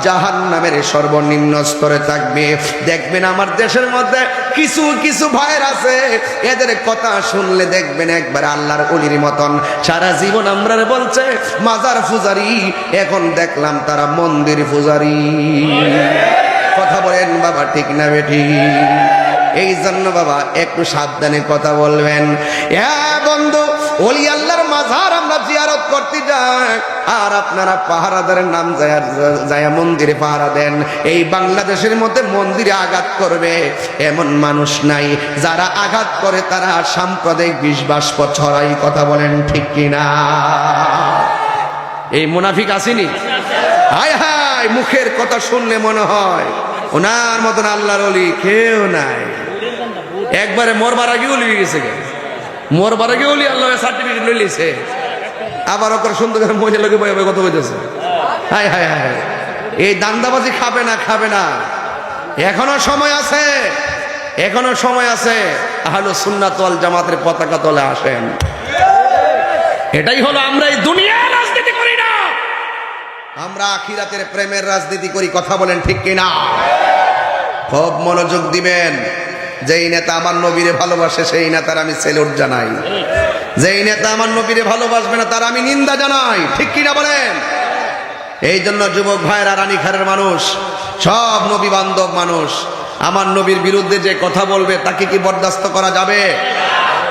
জাহান্নামের সর্বনিম্ন স্তরে থাকবে। দেখবেন আমার দেশের মধ্যে কিছু কিছু ভাইয়ের আছে, এদের কথা শুনলে দেখবেন একবার আল্লাহর ওলির মতন, সারা জীবন আমরা বলছে মাজার পূজারি, এখন দেখলাম তারা মন্দির পূজারি। কথা বলেন বাবা, ঠিক না বেঠি? এই জন্য বাবা একটু সাবধানে কথা বলবেন। বন্ধু, ওলি আল্লাহর মাজার আমরা জিয়ারত করতে যাই, আর আপনারা পাহারাদারের নাম যায় মন্দিরে পাহারা দেন। এই বাংলাদেশের মধ্যে মন্দিরে আঘাত করবে এমন মানুষ নাই, যারা আঘাত করে তারা সাম্প্রদায়িক বিশ্বাস ছড়াই। কথা বলেন ঠিক কিনা? এই মুনাফিক আসেনি? হায় হায়, মুখের কথা শুনলে মনে হয় ওনার মতন আল্লাহর ওলি কেউ নাই। একবারে মরবার আগে ওলি গেছে, মরবার আগে ওলি আল্লাহ সার্টিফিকেট লইছে, আবার ওকে সুন্দর করে মহিলা লোকে বয়ে বয়ে কথা বলতেছে। হায় হায় হায়, এই দান্দাবাজি খাবে না, খাবে না, এখনো সময় আছে, এখনো সময় আছে। আহলুস সুন্নাত ওয়াল জামাতের পতাকা তলে আসেন। এটাই হলো, আমরা এই দুনিয়ার রাজনীতি করি না, আমরা আখিরাতের প্রেমের রাজনীতি করি। কথা বলেন ঠিক কিনা? খুব মনোযোগ দিবেন। যেই নেতা আমার নবীরে ভালোবাসে সেই নেতার আমি সেলুট জানাই, যেই নেতা আমার নবীরে ভালোবাসবে না তার আমি নিন্দা জানাই। ঠিক কিনা বলেন? এই জন্য যুবক ভাইরা, রানীখারের মানুষ সব নবী বান্ধব মানুষ, আমার নবীর বিরুদ্ধে যে কথা বলবে তাকে কি বরদাস্ত করা যাবে?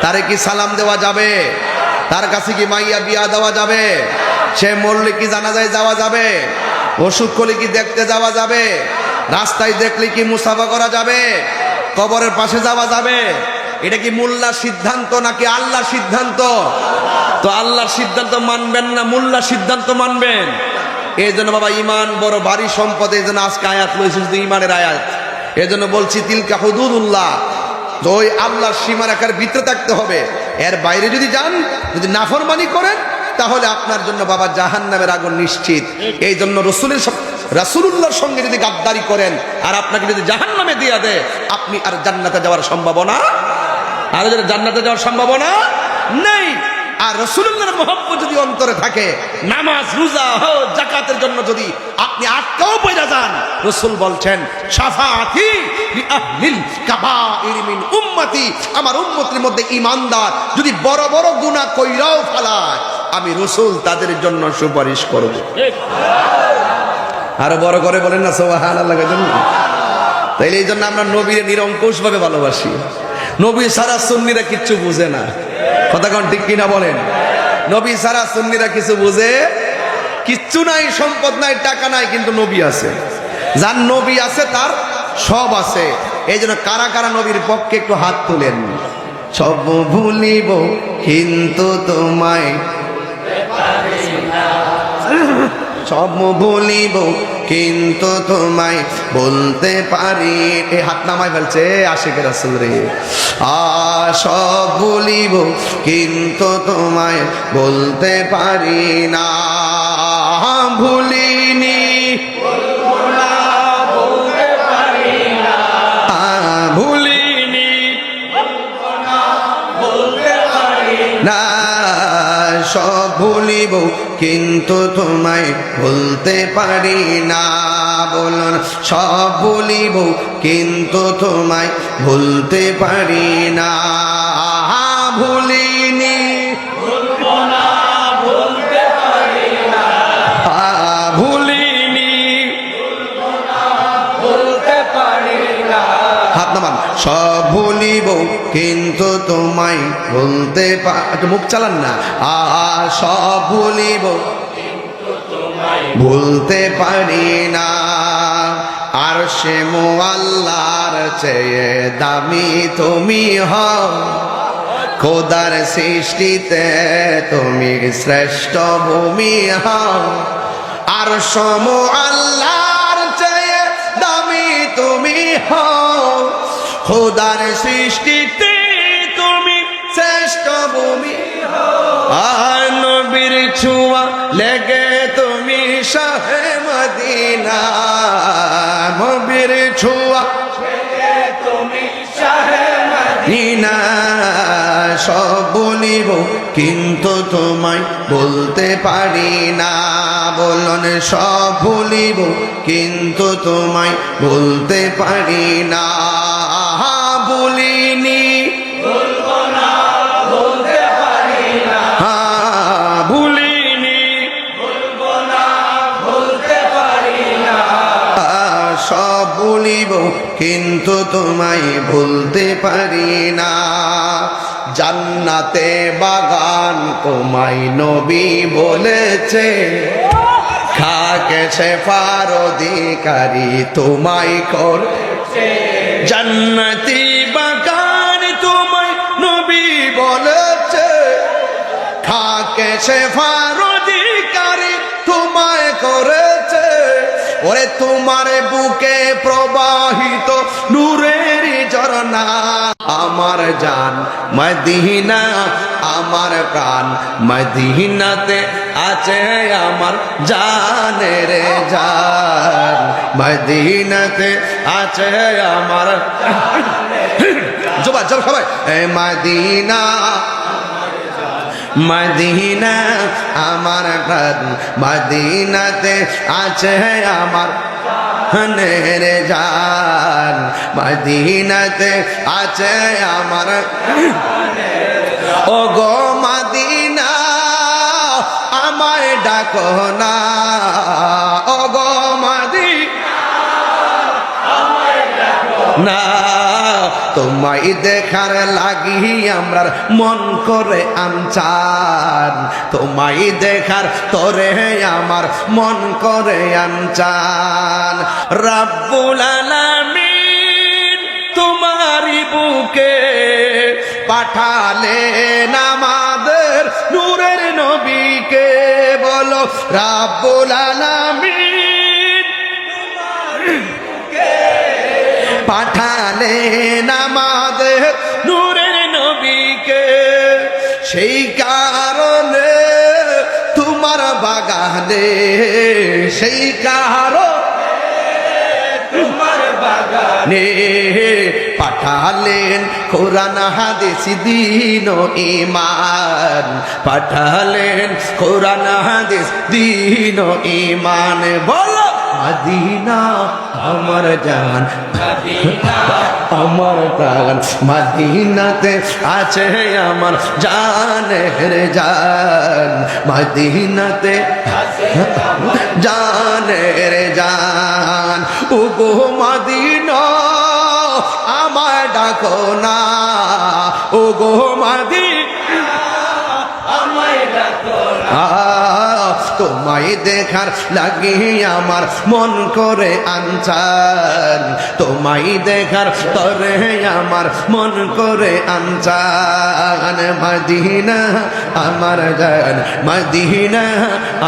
তারে কি সালাম দেওয়া যাবে? তার কাছে কি মাইয়া বিয়া দেওয়া যাবে? সে মরলে কি জানাজায় যাওয়া যাবে? অসুখ করলে কি দেখতে যাওয়া যাবে? রাস্তায় দেখলে কি মুসাফা করা যাবে? কবরের পাশে যাওয়া যাবে? এটা কি মোল্লার সিদ্ধান্ত নাকি আল্লাহর সিদ্ধান্ত? তো আল্লাহর সিদ্ধান্ত মানবেন না মোল্লার সিদ্ধান্ত মানবেন? এই জন্য বাবা, ইমান বড় ভারী সম্পদ। এই জন্য আজকে আয়াত রয়েছে শুধু ইমানের আয়াত। এই জন্য বলছি তিলকা হুদুদুল্লাহ, ওই আল্লাহর সীমারেখার ভিতরে থাকতে হবে। এর বাইরে যদি যান, যদি নাফরমানি করেন, তাহলে আপনার জন্য বাবা জাহান্নামের আগুন নিশ্চিত। এই জন্য রাসূলুল্লাহর সঙ্গে যদি গাদ্দারি করেন আর আপনাকে যদি জাহান্নামে দিয়ে দেয়, আপনি আর জান্নাতে যাওয়ার সম্ভাবনা, আর জান্নাতে যাওয়ার সম্ভাবনা নেই। আর রাসূলুল্লাহর মহব্বত যদি অন্তরে থাকে, নামাজ রোজা হজ যাকাতের জন্য যদি আপনি আটকাও পড়ে যান, রাসূল বলছেন শাফাআতি লিআহলিল কাবাইর মিন উম্মতি, আমার উম্মতের মধ্যে ঈমানদার যদি বড় বড় গুনাহ কইরাও ফেলায়, আমি রাসূল তাদের জন্য সুপারিশ করব। আরো বড় করে বলেন না সুবহানাল্লাহ। তাইলে এই জন্য আমরা নবীর নিরঙ্কুশ ভাবে ভালোবাসি। নবী সারা সুন্নিরা কিচ্ছু বুঝে না, কথা কোন ঠিক কিনা বলেন? নবী সারা সুন্নিরা কিছু বুঝে কিচ্ছু নাই, সম্পদ নাই, টাকা নাই, কিন্তু নবী আছে। যার নবী আছে তার সব আছে। এই জন্য কারা কারা নবীর পক্ষে একটু হাত তুলেন। সব ভুলিব কিন্তু তোমায়, সব ভুলিব কিন্তু তোমায় বলতে পারি। এই হাত নামায় ফেলছে আশিকের রাসূল রে। সব ভুলিব কিন্তু তোমায় বলতে পারি না, ভুলিনি ভুলিনি না, সব ভুলিব কিন্তু তোমায় ভুলতে পারি না। বলুন সব ভুলিব কিন্তু তোমায় ভুলতে পারি না, ভুলিনি ভুলিনি হাত নামান। সব ভুলিব কিন্তু তোমায় ভুলতে পারি, মুখ চালান না। সব ভুলিব ভুলতে পারি না। আর সে মুআল্লার চেয়ে দামি তুমি হও, খোদার সৃষ্টিতে তুমি শ্রেষ্ঠ ভূমি হও। আর সম আল্লাহর চেয়ে দামি তুমি হও, খোদার সৃষ্টিতে তুমি শ্রেষ্ঠ ভূমি হও। আর নবীর ছোঁয়া লেগে তুমি শাহে মদিনা, নবীর ছোঁয়া লেগে তুমি শাহে মদিনা। সব বলিব কিন্তু তোমায় বলতে পারি না। বলুন সব ভুলিব কিন্তু তোমায় বলতে পারি না, ভুলিনি বলবো না বলতে পারি না, ভুলিনি বলবো না বলতে পারি না। সব ভুলিব কিন্তু তোমায় ভুলতে পারি না। জান্নাতে বাগান তোমায় নবী বলেছে, খাকে শেফার অধিকারী তোমায় করেছে। জান্নাতি বাগান তোমায় নবী বলেছে, খাকে শেফার অধিকারী তোমায় করেছে। ওরে তোমার বুকে প্রবাহিত নূরের ঝরনা, আমার জান মদিনা, আমার প্রাণ মদিনাতে আছে আমার জানের জান, মদিনাতে আছে আমার জোবা জব সবাই মদিনা, মদিনা আমার প্রাণ মদিনাতে আছে আমার জানের জান, মদিনাতে আছে আমার। ও গো মদিনা আমায় ডাকো না, ও গো মদিনা আমায় ডাকো না। তোমায় দেখার লাগি আমরার মন করে আনচান, তোমায় দেখার তরে আমার মন করে আনচান। রব্বুল আলামিন তোমারই বুকে পাঠালেন আমাদের নূরের নবীকে। বলো রব্বুল আলামিন পাঠালেন আমাদের নূরের নবীকে। সেই কারণে তোমার বাগানে, সেই কারণে তোমার বাগানে নে পাঠালেন কোরআন হাদিস দ্বীন ও ঈমান, পাঠালেন কোরআন হাদিস দ্বীন ও ঈমান। বলো মদিনা আমার জান, আমার প্রাণ মদিনাতে আছে আমার জানের জান, মদিনাতে জানের জান। ওগো মদিনা আমায় ডাকো না, ওগো মদিনা আমায় ডাকো না। তোমায় দেখার লাগে আমার মন করে আনচান, তোমায় দেখার তরে আমার মন করে আনচান। মদিনা আমার জান, মদিনা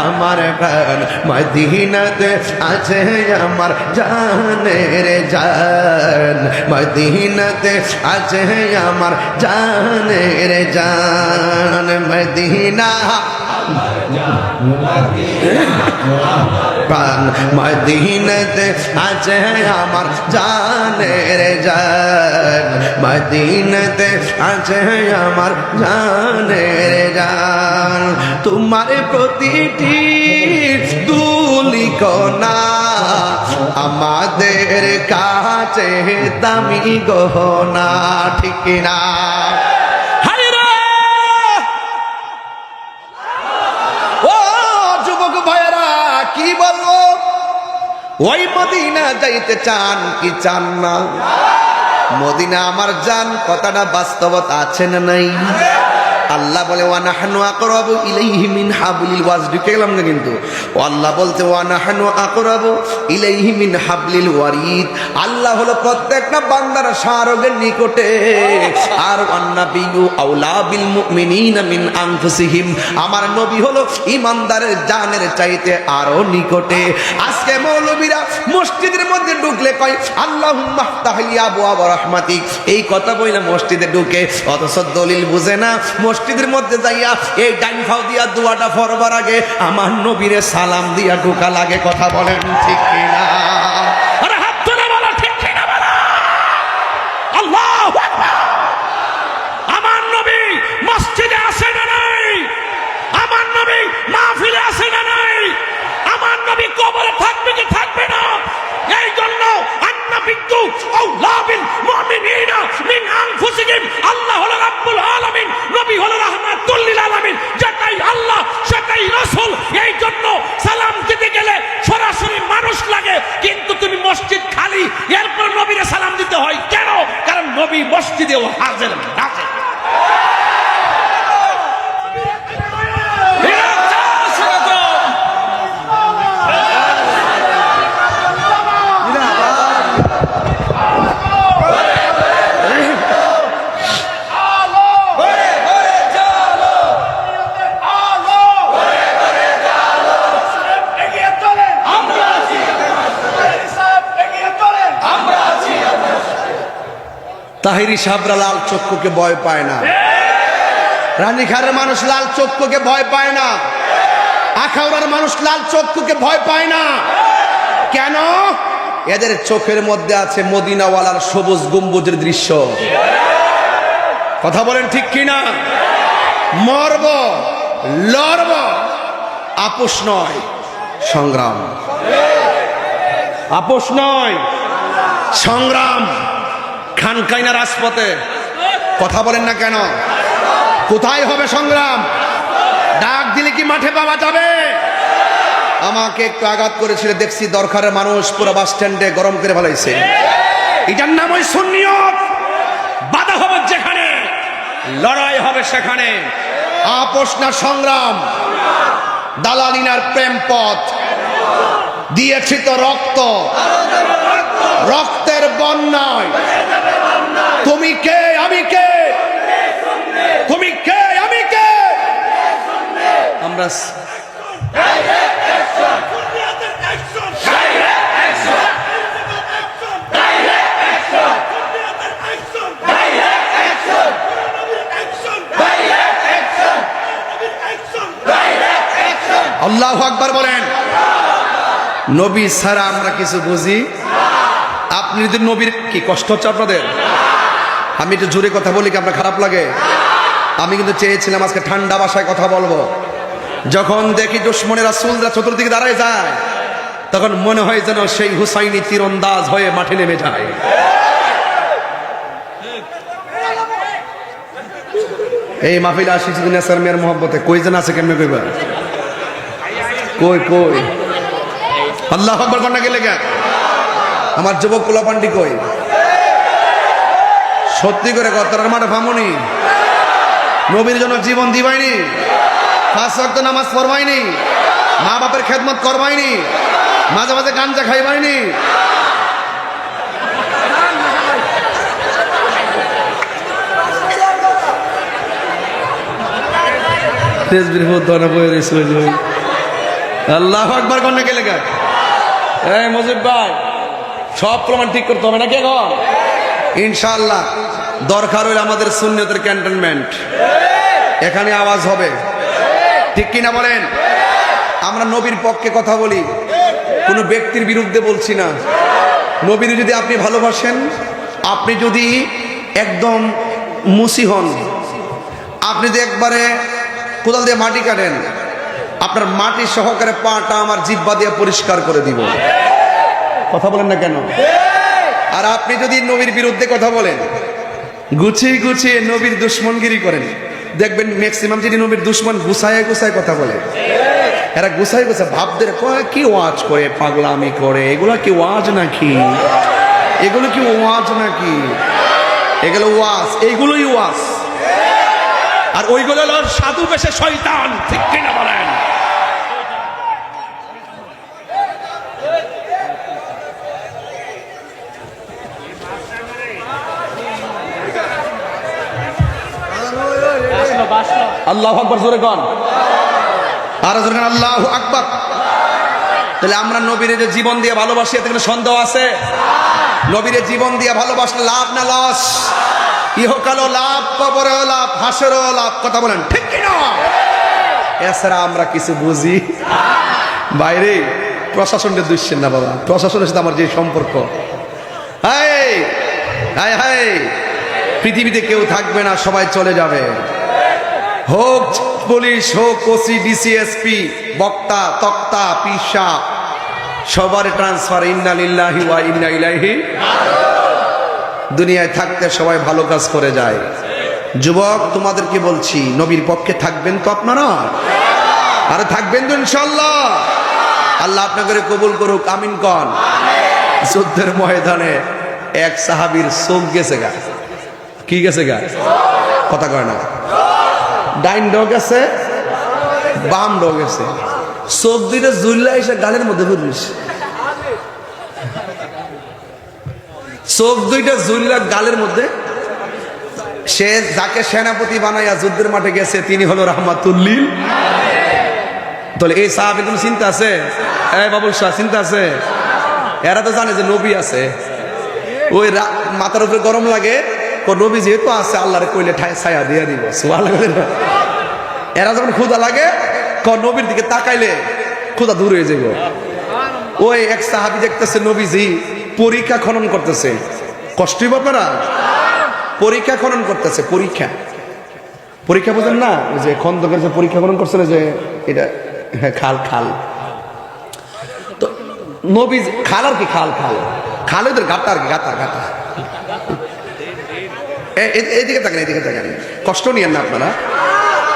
আমার প্রাণ, মদিনাতে আছে আমার জানের জান, মদিনাতে আছে আমার জানের জান। মদিনা প্রাণ, মদিনাতে আছে আমার জানের জান, মদিনাতে আছে আমার জানের জান। তোমার প্রতিটি দুলিকণা আমাদের কাছে দামি গহনা, ঠিক না? কি বলবো, ওই মদিনা যাইতে চান কি চান না? মদিনা আমার জান কথাটা বাস্তবতা আছে না নাই? আল্লাহ বলে ওয়া নাহনু আকরাবু ইলাইহি মিন হাবলিল ওয়ারিদ, ঢুকে গেলাম না কিন্তু। ও আল্লাহ বলতে ওয়া নাহনু আকরাবু ইলাইহি মিন হাবলিল ওয়ারিদ, আল্লাহ হলো প্রত্যেকটা বান্দার শারগের নিকটে। আর ওয়ান্নাবিয়্যু আওলা বিল মুমিনিনা মিন আনফুসিহিম, আমার নবী হলো ঈমানদারের জানের চাইতে আরো নিকটে। আজকে মৌলবীরা মসজিদের মধ্যে ঢুকলে কয় আল্লাহুম্মা ফতাহলি আবওয়াব রাহমাতিক, এই কথা বইলা মসজিদে ঢুকে, অথচ দলিল বুঝে না। মসজিদের মধ্যে যাইয়া এই ডাইন ফাও দিয়া দোয়াটা পড়বার আগে আমার নবীরে সালাম দিয়া ঢোকা লাগে। কথা বলেন ঠিক কিনা? আরে হাত তুলে বলো ঠিক কিনা বলো। আল্লাহু আকবার। আমার নবী মসজিদে আছে না নাই? আমার নবী মাহফিলে আছে না নাই? আমার নবী কবরে থাকবে কি থাকবে না? এই জন্য আন্নাবিয়্যু আওলা বিল মুমিনিনা মিন আনফুসিহিম, আল্লাহ হলো রাব্বুল আলামিন, নবী হলো রাহমাতুল লিল আলামিন। যেটাই আল্লাহ সেটাই রাসূল। এই জন্য সালাম দিতে গেলে সরাসরি মানুষ লাগে, কিন্তু তুমি মসজিদ খালি, এরপর নবীরে সালাম দিতে হয় কেন? কারণ নবী মসজিদেও হাজির নাজির। তাহিরি সাবরা লাল চক্ষুকে ভয় পায় না, রানীখারের মানুষ লাল চক্ষুকে ভয় পায় না, আখাউড়ার মানুষ লাল চক্ষুকে ভয় পায় না। কেন? এদের চোখের মধ্যে আছে মদিনাওয়ালার সবুজ গম্বুজের দৃশ্য। কথা বলেন ঠিক কিনা? মরব লড়ব, আপোষ নয় সংগ্রাম, আপোষ নয় সংগ্রাম। খানকাইনা রাজপথে কথা বলেন না কেন? কোথায় হবে সংগ্রাম? ডাক দিলে কি মাঠে পাওয়া যাবে? আমাকে একটু আঘাত করেছিল, দেখছি দরকারের মানুষ পুরো বাস স্ট্যান্ডে গরম করে ফেলাইছে। এটার নাম ওই সুন্নিয়ত। বাধা হবে যেখানে, লড়াই হবে সেখানে। আপোষ না সংগ্রাম। দালালিনার প্রেম পথ দিয়েছি তো রক্ত, রক্তের বন্যায়। তুমি কে আমি কে? তুমি কে আমি কে? আমরা আল্লাহু আকবার বলেন। নবী ছাড়া আমরা কিছু বুঝি আপনি যদি নবীর কি কষ্ট হচ্ছে আপনাদের? আমি একটু জোরে কথা বলি কি আপনার খারাপ লাগে? আমি কিন্তু চেয়েছিলাম আজকে ঠান্ডা ভাষায় কথা বলবো। যখন দেখি দুশ্মনে রাসূলরা চতুর্দিকে দাঁড়ায় যায়, তখন মনে হয় যেন সেই হুসাইনি তীরন্দাজ হয়ে মাঠে নেমে যায়। এই মাহফিলে আসিছি নেসার মেয়ের মহব্বতে, কই যেন আছে কেমনে কইবা? কই কই আল্লাহু আকবার কন্যা গেলে গা আমার যুবক পোলাপান্ডি কই? সত্যি করে কতটার মাঠে ফামুনি নবীর জন্য জীবন দিবাইনি, 5 ওয়াক্ত নামাজ পড়বাইনি, মা বাপের খেদমত করবাইনি, মাঝে মাঝে গাঞ্জা খাইবাইনি। আল্লাহু আকবার কন্যা গেলে গা। এই মুজিব ভাই, সব প্রমাণ ঠিক করতে হবে নাকি এখন? ইনশাআল্লাহ দরকার হইলে আমাদের সুন্নিয়তের ক্যান্টনমেন্ট, এখানে আওয়াজ হবে, ঠিক কিনা বলেন? আমরা নবীর পক্ষে কথা বলি, কোনো ব্যক্তির বিরুদ্ধে বলছি না। নবীর যদি আপনি ভালোবাসেন, আপনি যদি একদম মুসি হন, আপনি যদি একবারে কোদাল দিয়ে মাটি কাটেন, আপনার মাটি সহকারে পাটা আমার জিহ্বা দিয়ে পরিষ্কার করে দিব। কথা বলেন না কেন? আর আপনি যদি নবীর বিরুদ্ধে কথা বলেন, গুছিয়ে গুছিয়ে নবীর দুশ্মনগিরি করেন, দেখবেন ম্যাক্সিমাম যদি নবীর দুশ্মন গুছায় গুছায় কথা বলে, এরা গুছায় গুছায় ভাবদের কি ওয়াজ করে, পাগলামি করে, এগুলা কি ওয়াজ নাকি? এগুলো কি ওয়াজ নাকি? এগুলো ওয়াজ, এইগুলোই ওয়াজ। আর ওইগুলো হলো সাধু বেশে শয়তান, ঠিক কিনা বলেন? আল্লাহু আকবার জোরে কোন, আর জোরে কোন আল্লাহু আকবার। তাহলে আমরা নবীর যে জীবন দিয়ে ভালোবাসি, এতে কোনো সন্দেহ আছে? নবীর জীবন দিয়ে ভালোবাসলে লাভ না লস? ইহকালও লাভ, কবরেও লাভ, হাসরেও লাভ। কথা বলেন ঠিক কিনা? এছাড়া আমরা কিছু বুঝি বাইরে। প্রশাসনের দুশ্চিন না বাবা, প্রশাসনের সাথে আমার যে সম্পর্ক, হাই হাই হাই, পৃথিবীতে কেউ থাকবে না, সবাই চলে যাবে। হোক পুলিশ, হোক ওসি, ডিসি, এসপি, বক্তা, তক্তা, পিসা, সবার ট্রান্সফার। ইন্না লিল্লাহি ওয়া ইন্না ইলাইহি। দুনিয়ায় থাকতে সবাই ভালো কাজ করে যায়। যুবক তোমাদেরকে বলছি, নবীর পক্ষে থাকবেন তো আপনারা? আরে থাকবেন তো ইনশাআল্লাহ? আল্লাহ আপনাদের কবুল করুক, আমিন কন। যুদ্ধের ময়দানে এক সাহাবীর চোখ গেছে গা। কি গেছে গা? কথা কয় না। ডাইন ডগ আছে, বাম ডগ আছে, চোখ দুইটা জুল্লা এসে গালের মধ্যে পড়িস। চোখ দুইটা জুল্লা গালের মধ্যে। সে যাকে সেনাপতি বানাইয়া যুদ্ধের মাঠে গেছে, তিনি হলো রাহমাতুল্লিল। তাহলে এই সাহাবী কোনো চিন্তা আছে? এই বাবুল শাহ চিন্তা আছে? এরা তো জানে যে নবী আছে। ওই মাথার উপরে গরম লাগে, নবী যেহেতু আছে, আল্লাহরে কইলে ছায়া দিয়ে দিব। সুবহানাল্লাহ। এরা যখন ক্ষুধা লাগে, নবীর দিকে তাকাইলে ক্ষুধা দূর হয়ে যাব। ওই এক সাহাবী দেখতেছে নবীজি পরীক্ষা খনন করতেছে। কষ্টই আপনারা? পরীক্ষা খনন করতেছে। পরীক্ষা পরীক্ষা বুঝেন না? যে খন্দকের যে পরীক্ষা খনন করছে না, যে এটা খাল খাল, তো নবী খাল আর কি, খাল খাল খাল, ওদের গাতা আর কি, গাতা গাতা। এইদিকে থাকেন, এইদিকে থাকেন, কষ্ট নিয়েন না আপনারা।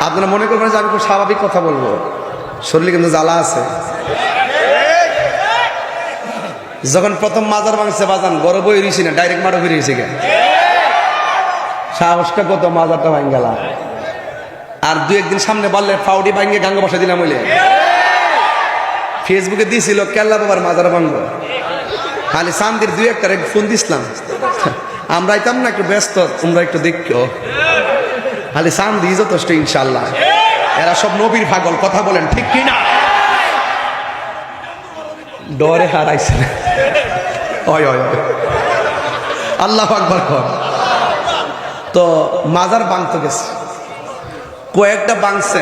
আপনারা মনে করবেন যে আমি খুব স্বাভাবিক কথা বলবো, শরীরে কিন্তু জ্বালা আছে। যখন প্রথম মাজার ভাঙছে বাজান, গরব হয়ে রয়েছি না, ডাইরেক্ট মারো হয়ে রয়েছে। সাহসটা কত, মাজারটা ভাঙ গেল। আর দু একদিন সামনে বললে ফাউডি ভাঙে গাঙ্গ বসা দিলাম। হইলে ফেসবুকে দিয়েছিল কেল্লা বাবার মাজার ভাঙব, খালি শান্তির দুই একটা ফোন দিছিলাম। আমরা আইতাম না, একটু ব্যস্ত, তোমরা একটু দেখো। খালি শান্তি যথেষ্ট ইনশাল্লাহ। এরা সব নবীর পাগল। কথা বলেন ঠিক কিনা? ডরে হারাইছে। আল্লাহু আকবার কর। তো মাজার ভাঙতে গেছে, কয়েকটা ভাঙছে,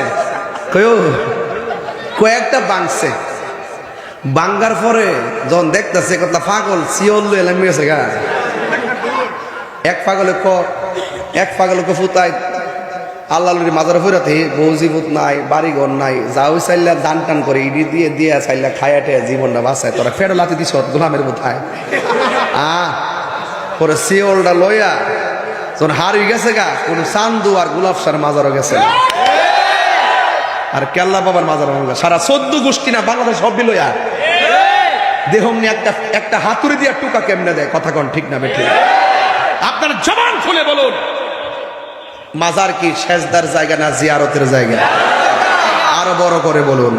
কয়েকটা ভাঙছে। বাঙ্গার পরে যখন দেখতেছে কথা পাগল সিওল এলাম গেছে গা এক পাগলকে ফুতাই আল্লাহ মাজার ফেরাতে বৌজি ভূত নাই বাড়িঘর নাই যাও চাইলা দান টান করে ইডি দিয়ে দিয়ে চাইলা খায়াটে জীবনটা বাঁচায় তোরা ফেরো লাতি দিস গোলামের বোথায় পরে সিওলটা লইয়া যখন হারিয়ে গেছে গা কোন চান্দু আর গুলাব সার মাজারও গেছে আর কেল্লা বাবার মাজার সারা 14 গোষ্ঠী না বাংলাদেশ সব লইয়া দেহম নিয়ে একটা হাতুড়ি দিয়ে টুকা কেমনে দেয় কথা কন ঠিক না বেঠিক আপনার জবান খুলে বলুন, মাজার কি সেজদার জায়গা না জিয়ারতের জায়গা? আরো বড় করে বলুন।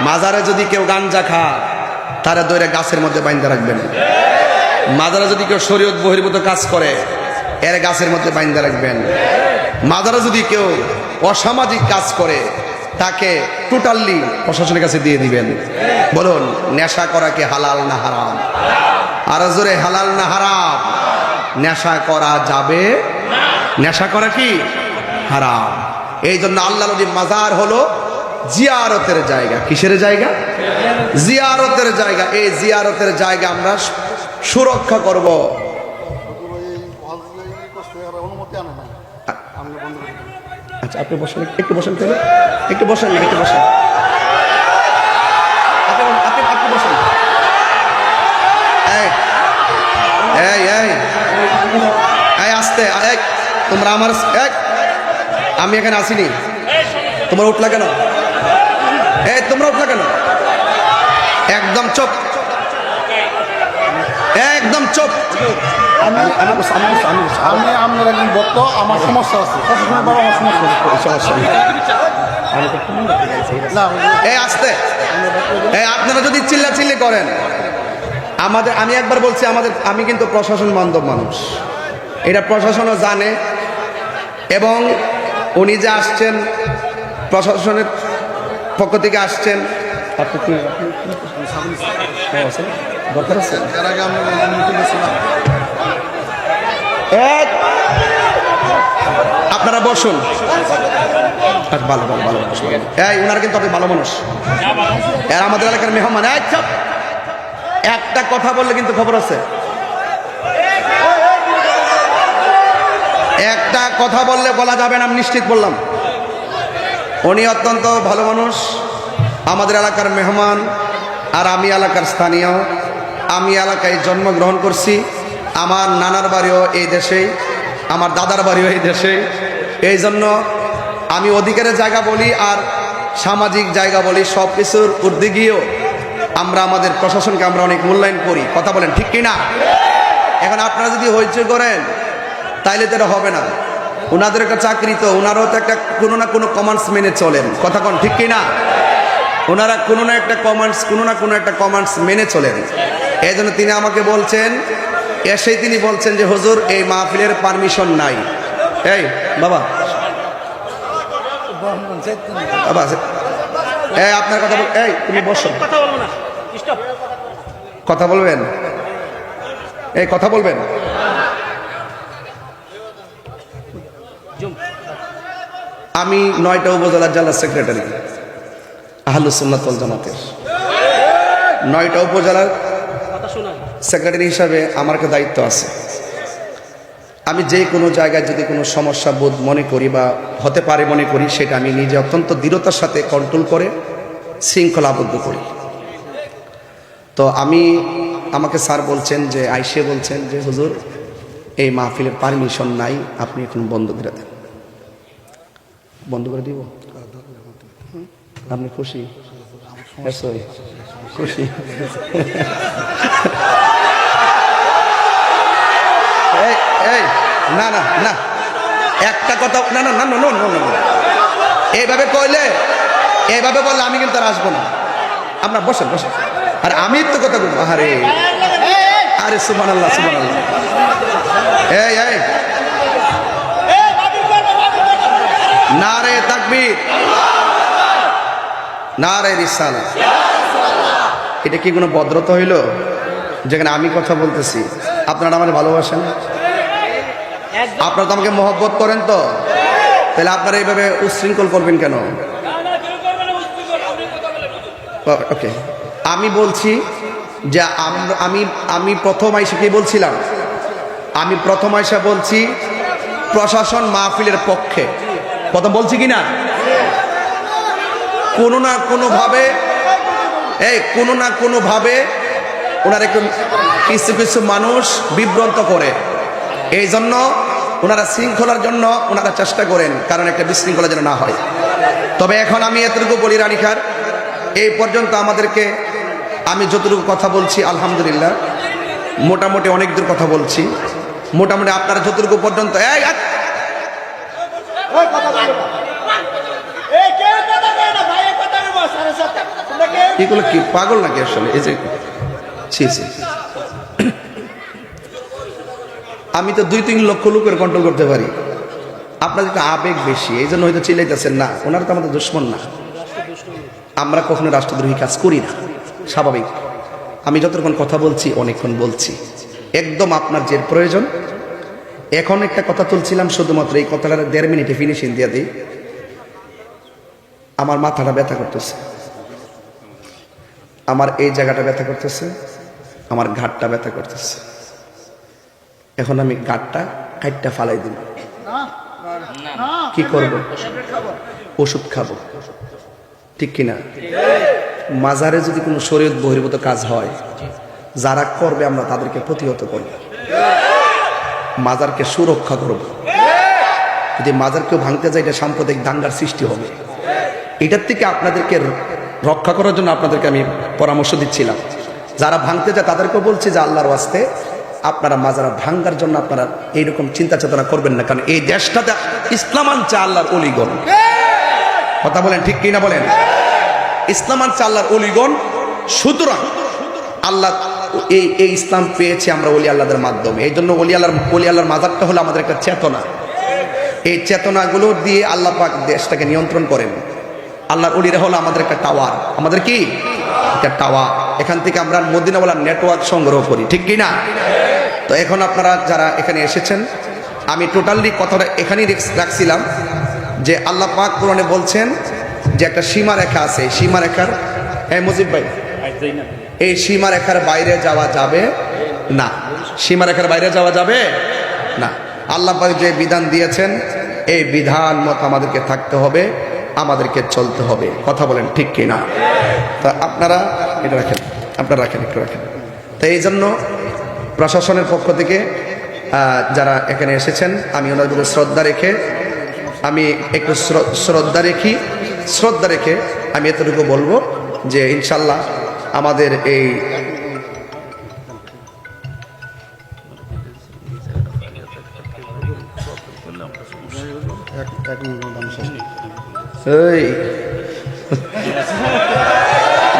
মাজারে যদি কেউ গাঞ্জা খা তারা দইরে গাছের মধ্যে বাইন্ধা রাখবেন। মাজারে যদি কেউ শরীয়ত বহির্ভূত কাজ করে এর গাছের মধ্যে বাইন্ধা রাখবেন। মাজারে যদি কেউ অসামাজিক কাজ করে তাকে টোটালি প্রশাসনের কাছে দিয়ে দিবেন। বলুন, নেশা করা কি হালাল না হারাম? আরো জোরে, হালাল না হারাম? নেশা করা যাবে, নেশা করা কি হারাম। এই জন্য আল্লাহ নবীর মাজার হলো জিয়ারতের জায়গা। কিসের জায়গা? জিয়ারতের জায়গা। এই জিয়ারতের জায়গা আমরা সুরক্ষা করব। আচ্ছা, আপনি বসেন, একটু বসেন, একটু বসেন, একটু বসেন, আপনি বসেন। আসতে তোমরা আমার আমি এখানে আসিনি, তোমরা উঠলা কেন? তোমরা উঠলা কেন? একদম চুপ, একদম চুপ। আমি আপনার একজন ভক্ত, আমার সমস্যা আছে, প্রশাসনের বাবা আমার সমস্যা না। আসতে আপনারা যদি চিল্লাচিল্লি করেন আমি একবার বলছি আমি কিন্তু প্রশাসন বান্ধব মানুষ, এটা প্রশাসনও জানে। এবং উনি যে আসছেন প্রশাসনের পক্ষ থেকে আসছেন, দরকার আছে। আপনারা বসুন। ভালো ভালো ভালো মানুষ, উনারা কিন্তু আপনি ভালো মানুষ, এর আমাদের এলাকার মেহমান। একটা কথা বললে কিন্তু খবর আছে, একটা কথা বললে বলা যাবে না, আমি নিশ্চিত বললাম। উনি অত্যন্ত ভালো মানুষ, আমাদের এলাকার মেহমান। আর আমি এলাকার স্থানীয়, আমি এলাকায় জন্মগ্রহণ করছি। আমার নানার বাড়িও এই দেশেই, আমার দাদার বাড়িও এই দেশে। এই জন্য আমি অধিকারের জায়গা বলি আর সামাজিক জায়গা বলি, সব কিছুর ঊর্ধ্বে গিয়েও আমরা আমাদের প্রশাসনকে আমরা অনেক মূল্যায়ন করি। কথা বলেন ঠিক কিনা? এখন আপনারা যদি হইচই করেন তাইলে তো এটা হবে না। ওনাদের একটা চাকরি, তো ওনারাও তো একটা কোনো না কোনো কমান্ডস মেনে চলেন। কথা কন ঠিক কিনা? ওনারা কোনো না একটা কমান্ডস মেনে চলেন। এই জন্য তিনি আমাকে বলছেন, এসেই তিনি বলছেন যে হুজুর এই মাহফিলের পারমিশন নাই। এই বাবা বাবা আপনার কথা বল, তুমি বসো, কথা বলবেন, কথা বলবেন। আমি 9টা উপজেলার জেলা সেক্রেটারি আহলুস সুন্নাত ওয়াল জামাতের। 9টা উপজেলার সেক্রেটারি হিসাবে আমার একটা দায়িত্ব আছে। আমি যে কোনো জায়গায় যদি কোনো সমস্যা বোধ মনে করি বা হতে পারে মনে করি, সেটা আমি নিজে অত্যন্ত দৃঢ়তার সাথে কন্ট্রোল করে শৃঙ্খলাবদ্ধ করি। তো আমাকে স্যার বলছেন যে আইসে বলছেন যে হুজুর এই মাহফিলের পারমিশন নাই, আপনি এখন বন্ধ করে দেন। বন্ধ করে দিব? আপনি খুশি? খুশি? না না না, একটা কথা, না না না না না, এইভাবে কইলে, এইভাবে বললে আমি কিন্তু আর আসবো না। আপনার বসেন বসেন, আর আমি তো কথা বলবো। আরে আরে সুবহানাল্লাহ সুবহানাল্লাহ। এই নারে তাকবীর, নারে রিসালাত। এটা কি কোনো ভদ্রতা হইল যেখানে আমি কথা বলতেছি? আপনারা আমার ভালোবাসেন, আপনারা তো আমাকে মহব্বত করেন, তো তাহলে আপনারা এইভাবে উচ্ছৃঙ্খল করবেন কেন? ওকে, আমি বলছি যে আমি প্রথম আইসা কি বলছিলাম, আমি প্রথম আইসা বলছি প্রশাসন মাহফিলের পক্ষে, প্রথম বলছি কিনা? কোনো না কোনোভাবে ওনার একটু কিছু মানুষ বিভ্রান্ত করে, এই জন্য ওনারা শৃঙ্খলার জন্য ওনারা চেষ্টা করেন, কারণ একটা বিশৃঙ্খলা যেন না হয়। তবে এখন আমি এতটুকু বলি রানীখার, এই পর্যন্ত আমাদেরকে আমি যতটুকু কথা বলছি আলহামদুলিল্লাহ মোটামুটি অনেক দূর কথা বলছি, মোটামুটি আপনারা যতটুকু পর্যন্ত এগুলো কি পাগল নাকি আসলে? এই যে আমি তো 2-3 লক্ষ লোকের কন্ট্রোল করতে পারি, আপনাদের তো আবেগ বেশি, এই জন্য হয়তো চিল্লাইতেছেন। না, ওনারা তো আমাদের দুশ্মন না, আমরা কখনো রাষ্ট্রদ্রোহী কাজ করি না, স্বাভাবিক। আমি যতক্ষণ কথা বলছি অনেকক্ষণ বলছি, একদম আপনার যে প্রয়োজন। এখন একটা কথা তুলছিলাম, শুধুমাত্র এই কথাটা 1.5 মিনিটে ফিনিশিং দিয়ে দিই। আমার মাথাটা ব্যথা করতেছে, আমার এই জায়গাটা ব্যথা করতেছে, আমার ঘাটটা ব্যথা করতেছে। এখন আমি ঘাটটা কাটটা ফালাই দিই, কি করব? ওষুধ খাবো, ঠিক কিনা? মাজারে যদি কোনো শরীয়ত বহির্ভূত কাজ হয়, যারা করবে আমরা তাদেরকে প্রতিহত করব, মাজারকে সুরক্ষা করব। যদি মাজার কেউ ভাঙতে যায়, এটা সাম্প্রদায়িক দাঙ্গার সৃষ্টি হবে। এটার থেকে আপনাদেরকে রক্ষা করার জন্য আপনাদেরকে আমি পরামর্শ দিচ্ছিলাম। যারা ভাঙতে যায় তাদেরকেও বলছি যে আল্লাহর ওয়াস্তে আপনারা মাজারা ভাঙ্গার জন্য আপনারা এইরকম চিন্তা চেতনা করবেন না, কারণ এই দেশটাতে ইসলাম আনছে আল্লাহর অলিগণ। কথা বলেন, ঠিক কিনা বলেন? ইসলাম আনছে আল্লাহর অলিগণ। সুতরাং আল্লাহ এই ইসলাম পেয়েছি আমরা ওলি আল্লাহদের মাধ্যমে। এই জন্য ওলি আল্লাহর মাজারটা হলো আমাদের একটা চেতনা। এই চেতনাগুলো দিয়ে আল্লাহ পাক দেশটাকে নিয়ন্ত্রণ করেন। আল্লাহর ওলিরা হলো আমাদের একটা টাওয়ার, আমাদের কি একটা টাওয়ার। এখান থেকে আমরা মদিনাওয়ালার নেটওয়ার্ক সংগ্রহ করি, ঠিক কিনা? তো এখন আপনারা যারা এখানে এসেছেন, আমি টোটালি কথাটা এখানেই রাখছিলাম যে আল্লাহ পাক কোরআনে বলছেন যে একটা সীমারেখা আছে, সীমারেখার মুজিব ভাই, এই সীমারেখার বাইরে যাওয়া যাবে না, সীমারেখার বাইরে যাওয়া যাবে না। আল্লাহ পাক যে বিধান দিয়েছেন, এই বিধান মতো আমাদেরকে থাকতে হবে, আমাদেরকে চলতে হবে। কথা বলেন, ঠিক কিনা? তা আপনারা এটা রাখেন, আপনারা রাখেন, একটু রাখেন। তো এই জন্য প্রশাসনের পক্ষ থেকে যারা এখানে এসেছেন, আমি ওনাদের প্রতি শ্রদ্ধা রেখে আমি এতটুকু বলবো যে ইনশাল্লাহ আমাদের এই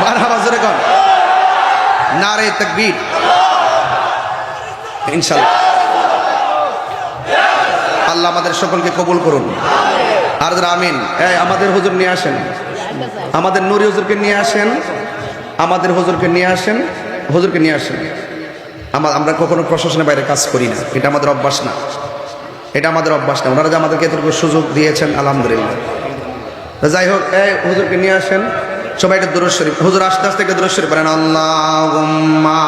মারহাবা জোরে কোন নারে তাকবীর, ইনশাআল্লাহ আল্লাহ আমাদের সকলকে কবুল করুন। আর আমিন। আমাদের হুজুর নিয়ে আসেন, আমাদের নুরি হুজুরকে নিয়ে আসেন, আমাদের হুজুরকে নিয়ে আসেন, হুজুরকে নিয়ে আসেন। আমরা কখনো প্রশাসনের বাইরে কাজ করি না, এটা আমাদের অভ্যাস না, এটা আমাদের অভ্যাস না। ওনারা যে আমাদেরকে এতটুকু সুযোগ দিয়েছেন আলহামদুলিল্লাহ। যাই হোক, হুজুরকে নিয়ে আসেন, সবাই একটা দুরূদ শরীফ, হুজুর আস্তে আস্তে একটা দুরূদ শরীফ পড়েন। আল্লাহুম্মা